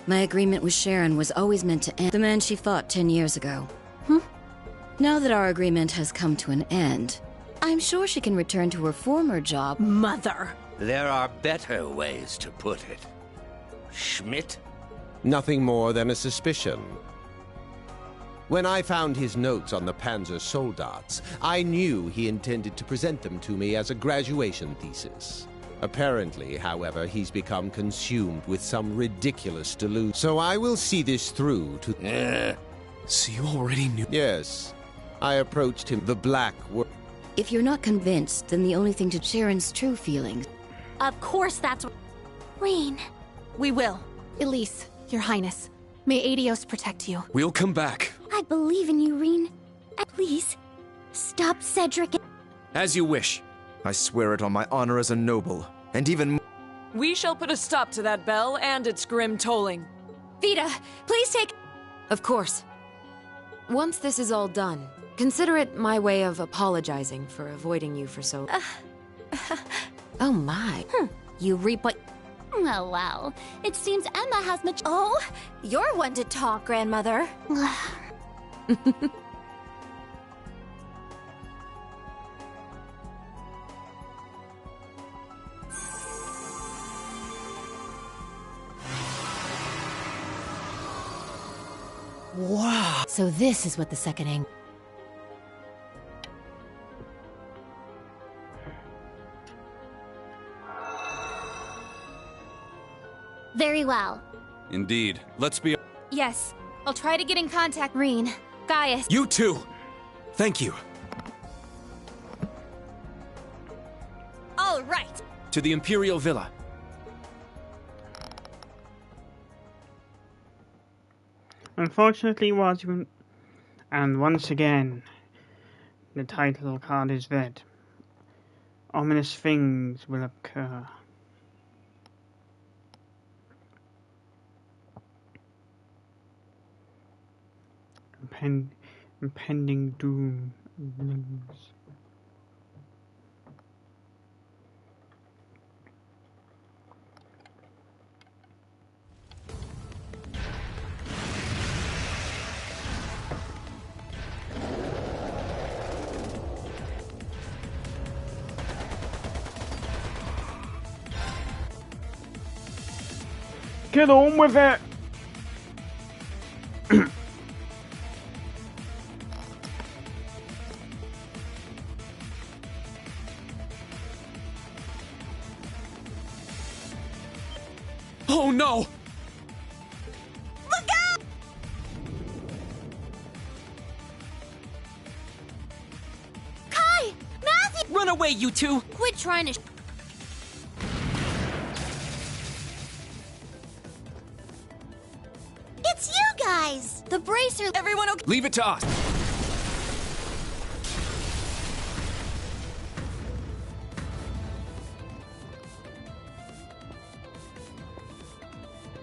My agreement with Sharon was always meant to end the man she fought 10 years ago. Now that our agreement has come to an end, I'm sure she can return to her former job. Mother. There are better ways to put it. Schmidt? Nothing more than a suspicion. When I found his notes on the Panzer Soldats, I knew he intended to present them to me as a graduation thesis. Apparently, however, he's become consumed with some ridiculous delusion. So I will see this through to... So you already knew? Yes. I approached him, the Black World. If you're not convinced, then the only thing to Sharon's true feelings... Of course that's... Rean. We will. Elise, Your Highness. May Adios protect you. We'll come back. I believe in you, Rean. Please, stop Cedric. As you wish. I swear it on my honor as a noble, and even... We shall put a stop to that bell and its grim tolling. Vita, please take... Of course. Once this is all done, consider it my way of apologizing for avoiding you for so... Oh my. You reap what... Oh, well. It seems Emma has much... Oh, you're one to talk, Grandmother. Wow. So this is what the second angle... Very well. Indeed. Let's be... Yes. I'll try to get in contact. Rean. Gaius. You too. Thank you. All right. To the Imperial Villa. Unfortunately, and once again, the title card is read. Ominous things will occur. Impending doom looms. Get on with it! Oh no! Look out! Kai! Matthew! Run away, you two! Quit trying to... It's you guys! The bracer... Everyone okay? Leave it to us.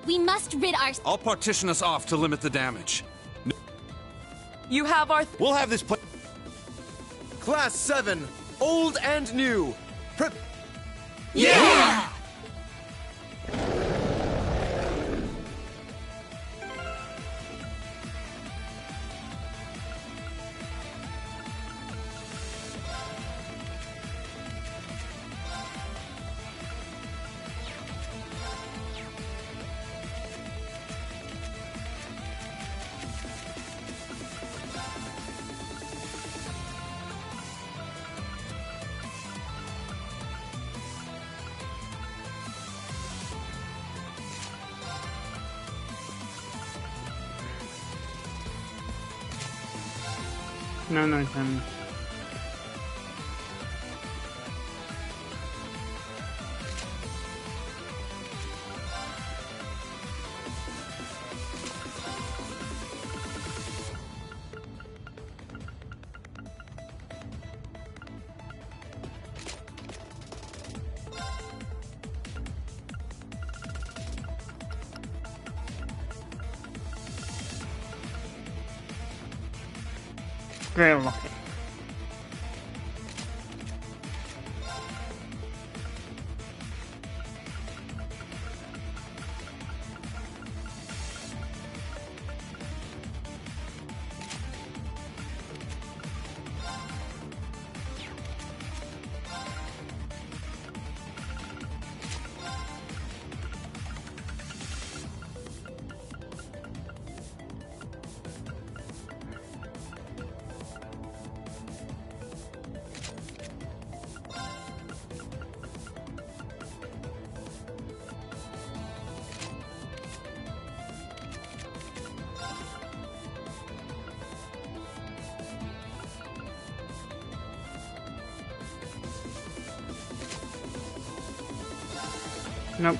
We must rid our... I'll partition us off to limit the damage. You have our... We'll have this Class 7, old and new. Yeah! No, Sam. Very lucky. Nope.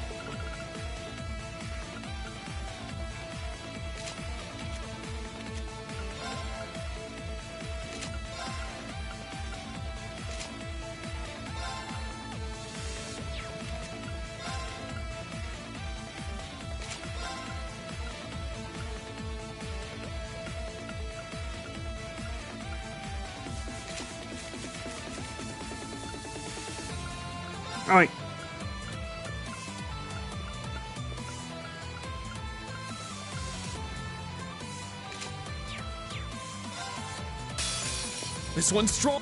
All right. This one's strong.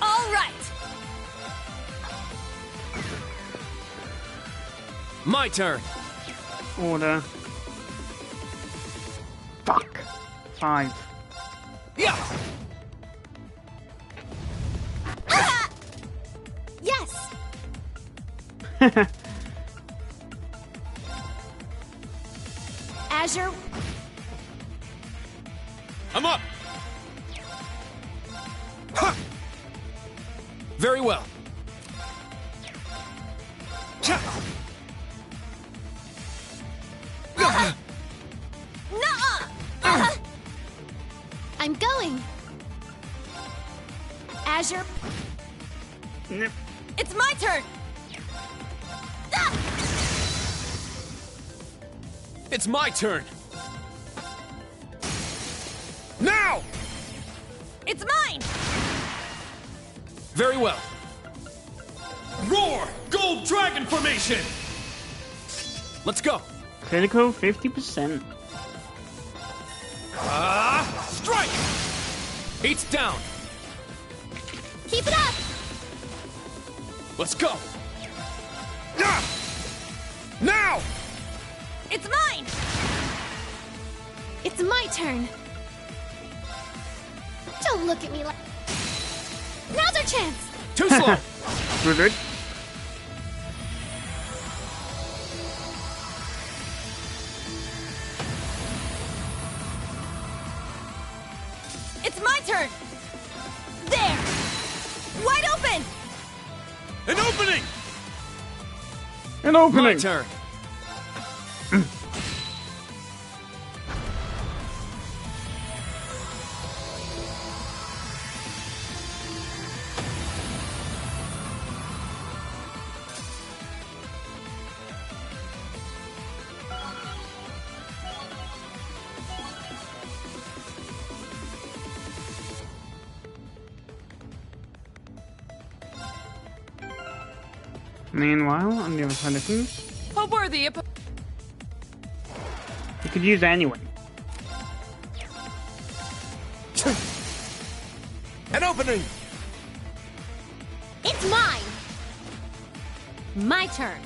All right. My turn. Order. Fuck. 5. Yeah. Yes! Azure... I'm up. Huh. Very well. Nuh-uh! I'm going. Azure... It's my turn. It's my turn. Now! It's mine! Very well. Roar! Gold Dragon Formation! Let's go. Critical 50%. Strike! 8's down. Keep it up! Let's go. Now! It's mine! It's my turn. Don't look at me like... Now's our chance! Too slow! Good. It's my turn! There! Wide open! An opening! An opening! My turn. Meanwhile, on the other side of things, A worthy you could use that anyway. An opening! It's mine! My turn.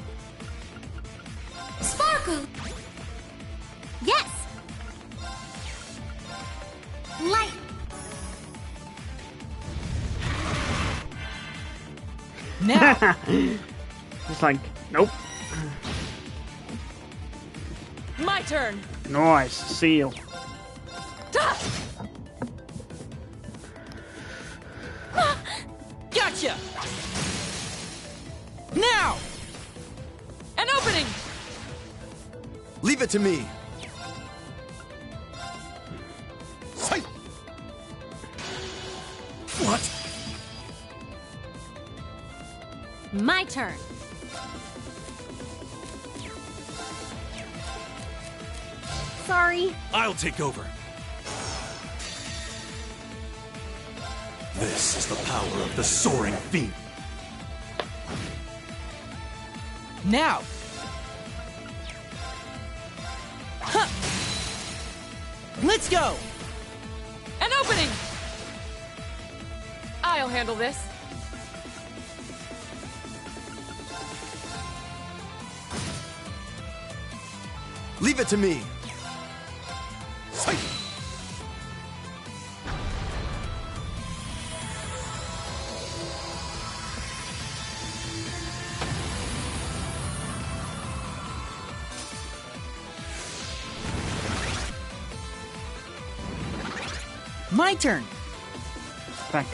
Sparkle! Yes! Light! Now! It's like, nope. My turn! Nice, seal. Gotcha! Now! An opening! Leave it to me. Sight! What? My turn. Sorry. I'll take over. This is the power of the soaring fiend. Now! Huh. Let's go! An opening! I'll handle this. Leave it to me. Sight! My turn. Back.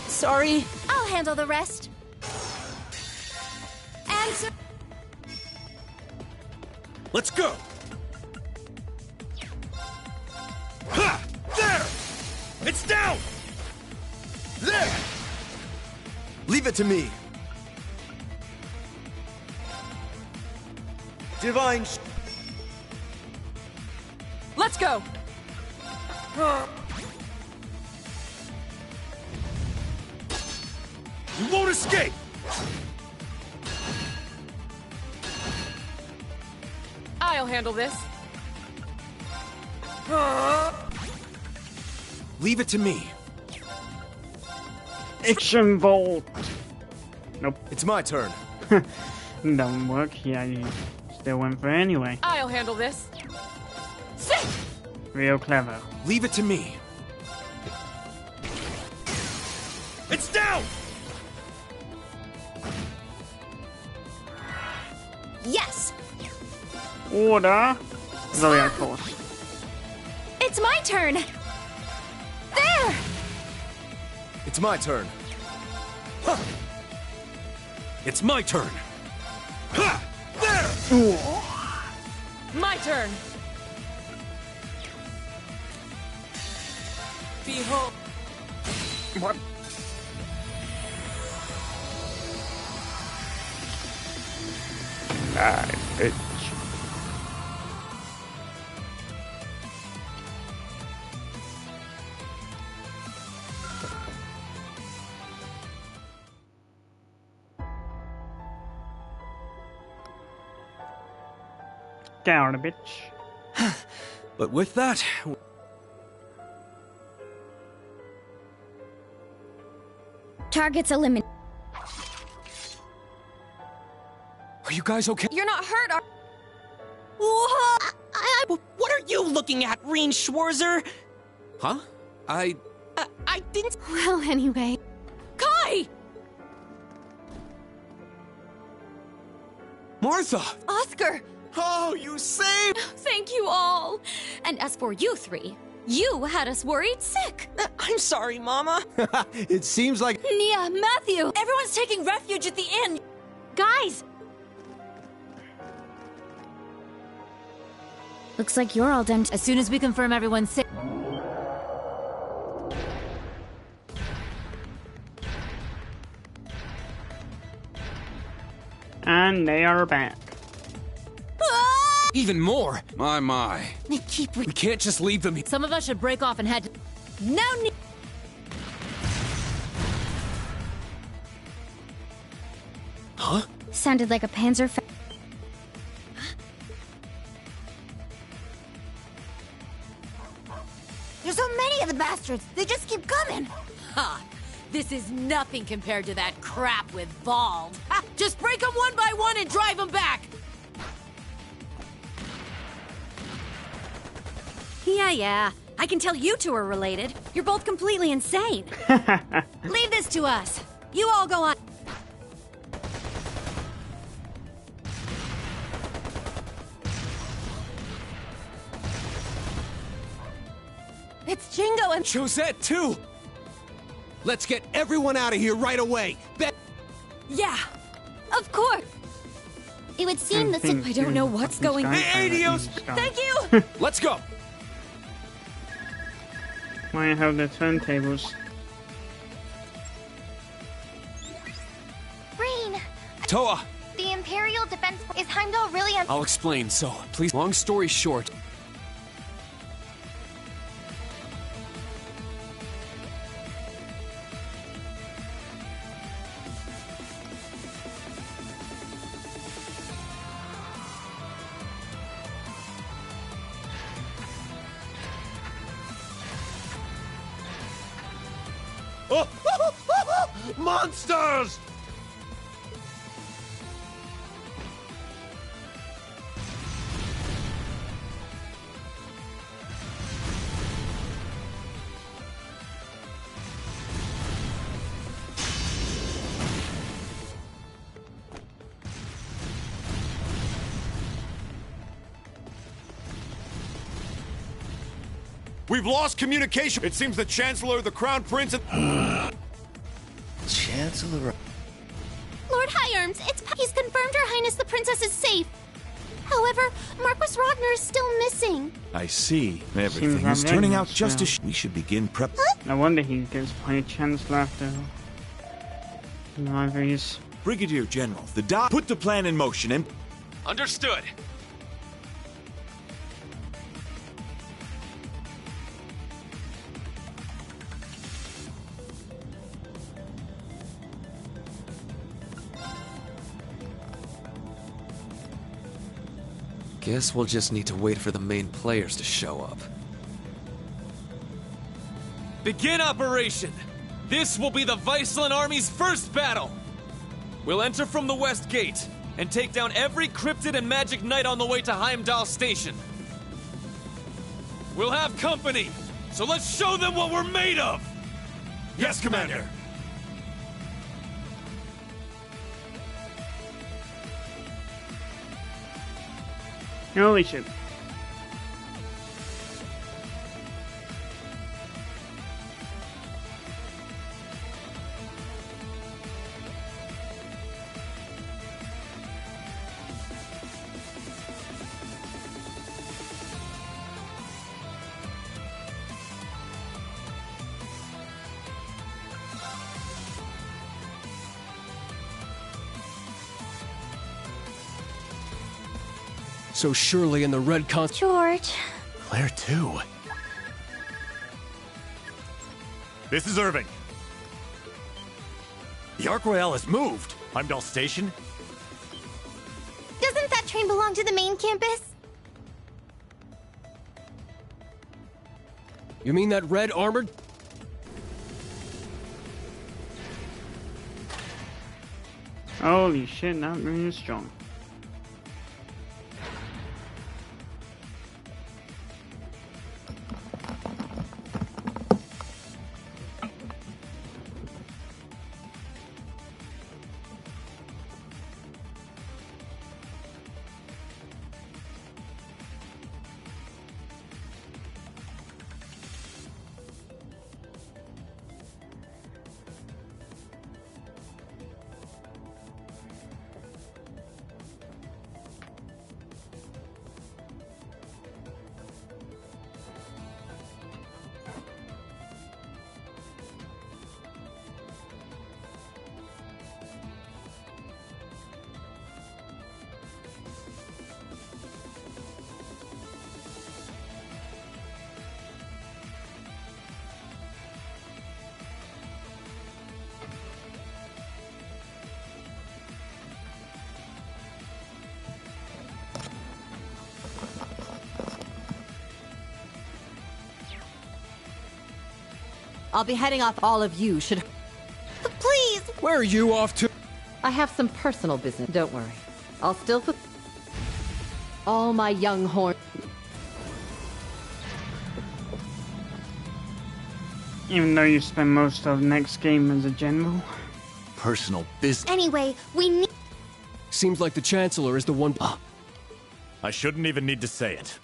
Sorry. I'll handle the rest. Answer. Let's go! Ha! There! It's down! There! Leave it to me. Divine... Let's go! You won't escape! I'll handle this. Leave it to me. Action Bolt! Nope. It's my turn. Don't work. Yeah, you still went for it anyway. I'll handle this. Sit! Real clever. Leave it to me. It's down! Yes! Order. Zoe, of course. It's my turn! There! It's my turn. Huh. It's my turn. Ha! There! My turn. Behold. What? Bitch. Down a bitch. But with that, Targets eliminated. Are you guys okay? You're not hurt, are... What are you looking at, Reen Schwarzer? Huh? I didn't... Well, anyway. Kai! Martha! Oscar! Oh, you saved... Thank you all. And as for you three, you had us worried sick. I'm sorry, Mama. It seems like... Nia, Matthew, everyone's taking refuge at the inn. Guys! Looks like you're all done. As soon as we confirm everyone's safe. And they are back. Even more! My. They keep... We can't just leave them here. Some of us should break off and head to... No need... Sounded like a Panzer. There's so many of the bastards. They just keep coming. Ha! This is nothing compared to that crap with Vald. Ha! Just break them one by one and drive them back! Yeah. I can tell you two are related. You're both completely insane. Leave this to us. You all go on. It's Jingo and Josette, too! Let's get everyone out of here right away! Yeah, of course. It would seem that I don't know what's going on. Hey, Adios! Thank you! Let's go! Might have the turntables. Rain. Toa! The Imperial Defense is Heimdall really on? I'll explain, so please. Long story short. Monsters! We've lost communication. It seems the Chancellor, the Crown Prince, and... Chancellor... Lord High-Arms, he's confirmed Her Highness the Princess is safe. However, Marquis Ragnar is still missing. I see. Everything is turning out just as... We should begin prep... No wonder he gets played Chancellor after libraries. Brigadier General, the put the plan in motion and... Understood. Guess we'll just need to wait for the main players to show up. Begin operation! This will be the Viceland Army's first battle! We'll enter from the west gate and take down every cryptid and magic knight on the way to Heimdall Station. We'll have company, so let's show them what we're made of! Yes, Commander! Holy shit. So surely in the red George. Claire, too. This is Irving. The Ark Royale has moved. Heimdall Station? Doesn't that train belong to the main campus? You mean that red armored? Holy shit, that moon is strong. I'll be heading off. All of you should... Please! Where are you off to? I have some personal business, don't worry. I'll still... all my young horn... Even though you spend most of the next game as a general. Personal business. Anyway, we need... Seems like the Chancellor is the one... I shouldn't even need to say it.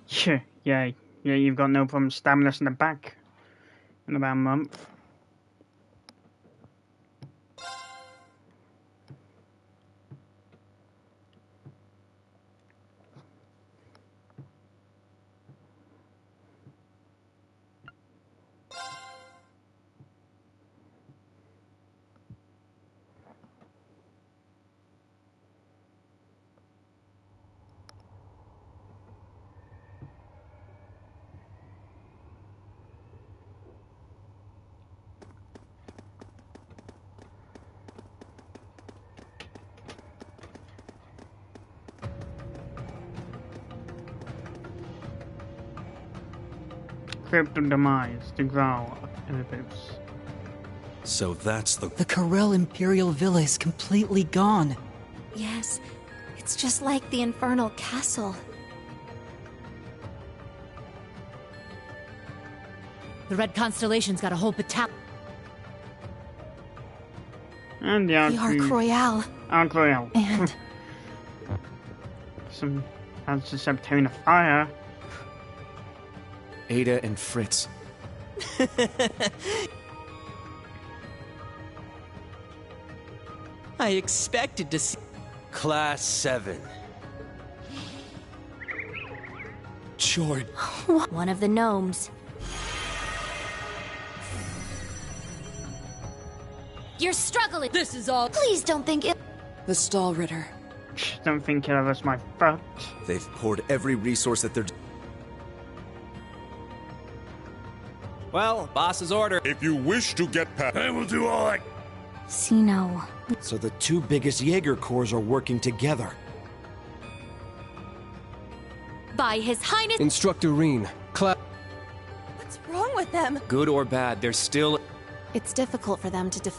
Sure, yeah, you've got no problem stabbing us in the back in about a month. Crypto demise, the growl in the boots. So that's the... The Corel Imperial Villa is completely gone. Yes, it's just like the Infernal Castle. The Red Constellation's got a whole battalion. And the Arc Royale. Arc Royale. And... some has the Septarian of Fire. Ada and Fritz. I expected to see... Class 7. Jord. One of the gnomes. You're struggling. This is all... Please don't think it... The Stahlritter. Don't think it was my fault. They've poured every resource at their... Well, boss's order. If you wish to get past... I will do all I... Sino. So the two biggest Jaeger Corps are working together. By His Highness... Instructor Reen. What's wrong with them? Good or bad, they're still... It's difficult for them to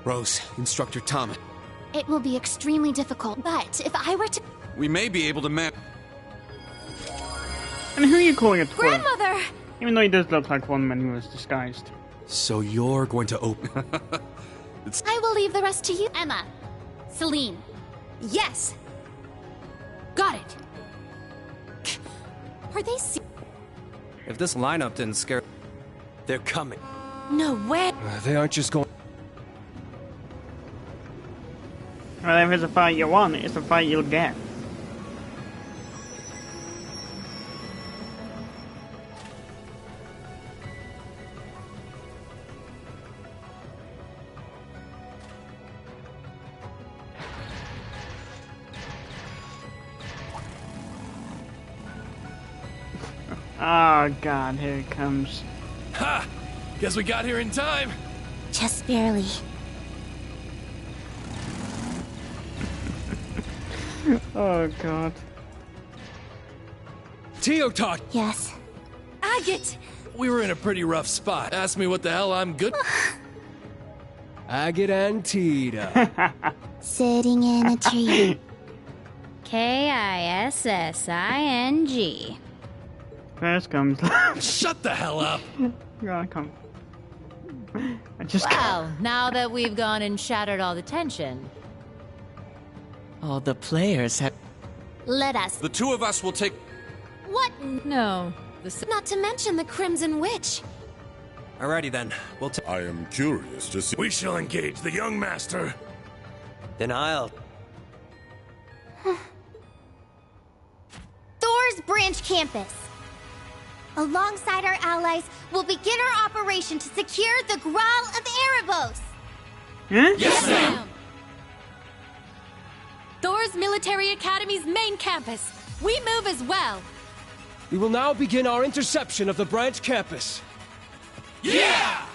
Rose, Instructor Thomas. It will be extremely difficult, but if I were to... We may be able to And who are you calling a twirl? Grandmother! Even though he does look like one when he was disguised. So you're going to open... I will leave the rest to you. Emma. Celine. Yes! Got it. Are they If this lineup didn't scare... They're coming. No way! They aren't just going... Well, if it's a fight you want, it's a fight you'll get. Oh god, here it comes. Ha! Guess we got here in time. Just barely. Oh god. Teotot! Yes. Agate! We were in a pretty rough spot. Ask me what the hell I'm good... Agate and Tita. Sitting in a tree. K-I-S-S-I-N-G. First comes... Shut the hell up! Yeah, I can't. I just Well, now that we've gone and shattered all the tension... All the players have... Let us. The two of us will take... What? No. Not to mention the Crimson Witch. Alrighty then. We'll I am curious to see... We shall engage the young master. Then I'll... Thor's branch campus. Alongside our allies, we'll begin our operation to secure the Graal of Erebos. Yes, ma'am! Thor's Military Academy's main campus. We move as well. We will now begin our interception of the branch campus. Yeah!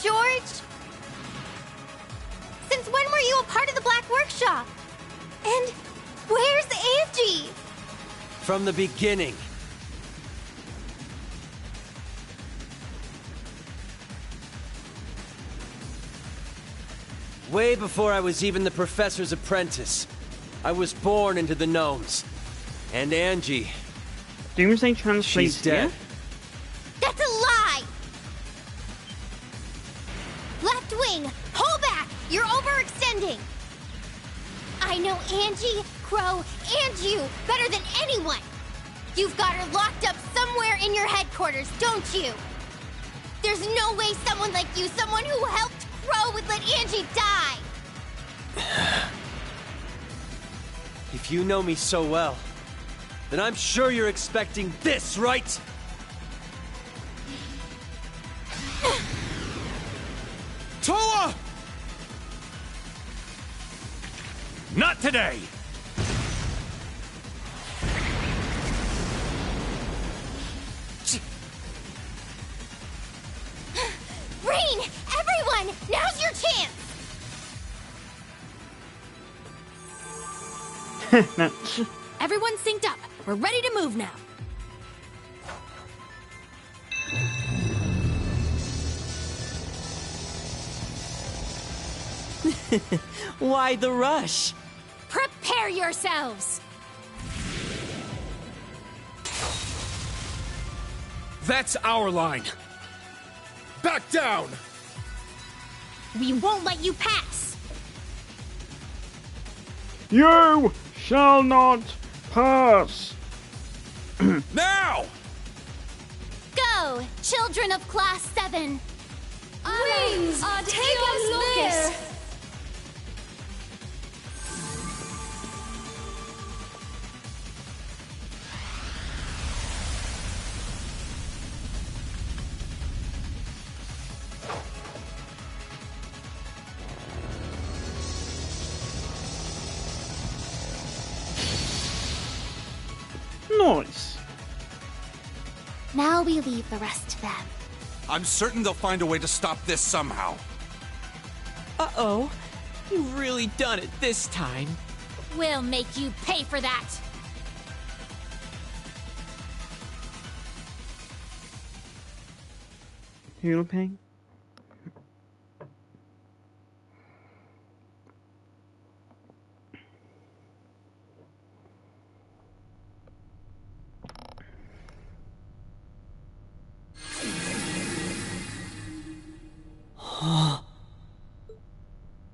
George? Since when were you a part of the Black Workshop? And where's Angie? From the beginning. Way before I was even the professor's apprentice. I was born into the gnomes. And Angie. Doomsday translates she's dead. That's a lie! Left wing, hold back! You're overextending! I know Angie, Crow, and you better than anyone! You've got her locked up somewhere in your headquarters, don't you? There's no way someone like you, someone who helped Crow, would let Angie die! If you know me so well, then I'm sure you're expecting this, right? Toa! Not today! Rain! Everyone! Now's your chance! Everyone synced up. We're ready to move now. Why the rush? Prepare yourselves! That's our line. Back down! We won't let you pass! You shall not pass! Now! Go, children of Class 7! Wings, take us there! Nice. Now we leave the rest to them. I'm certain they'll find a way to stop this somehow. Uh-oh. You've really done it this time. We'll make you pay for that! Who'll pay?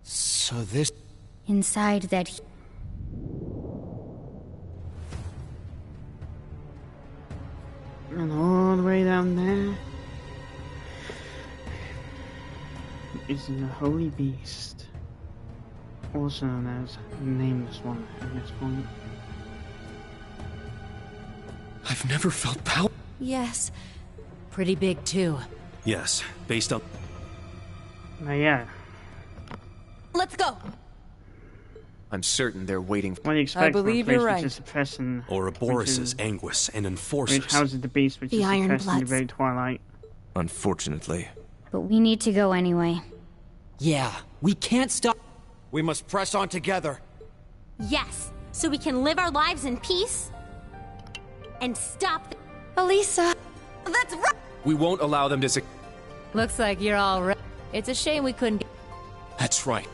So this... Inside that... And all the way down there is the Holy Beast, also known as the Nameless One at this point. I've never felt power. Yes. Pretty big, too. Yes, based on... Yeah. Let's go! I'm certain they're waiting. What do you expect I believe you're right. Suppressing Ouroboros' Anguis and Enforcers. Which houses the beast, which The is Iron suppressing the Bloods. Great Twilight. Unfortunately. But we need to go anyway. Yeah, we can't stop. We must press on together. Yes, so we can live our lives in peace and stop the... Elisa! That's right! We won't allow them to. Looks like you're all right. It's a shame we couldn't... That's right.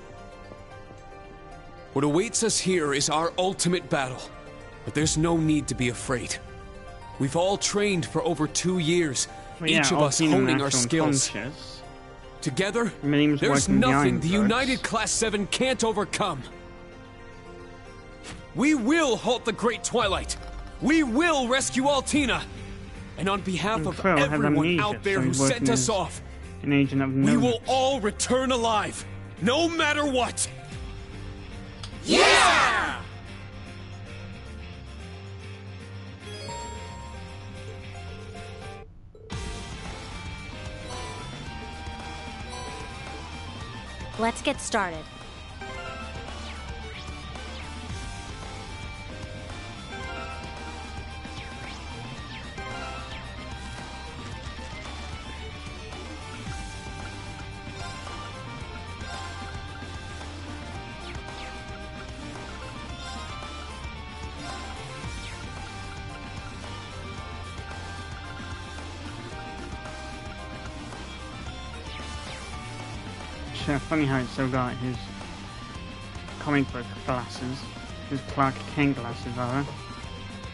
What awaits us here is our ultimate battle. But there's no need to be afraid. We've all trained for over 2 years, each of us honing our skills. Together, there's nothing the United Class 7 can't overcome. We will halt the Great Twilight. We will rescue Altina. And on behalf of everyone out there who sent us off, we will all return alive, no matter what. Yeah! Let's get started. funny how it's still got his comic book glasses, his Clark Kent glasses, rather.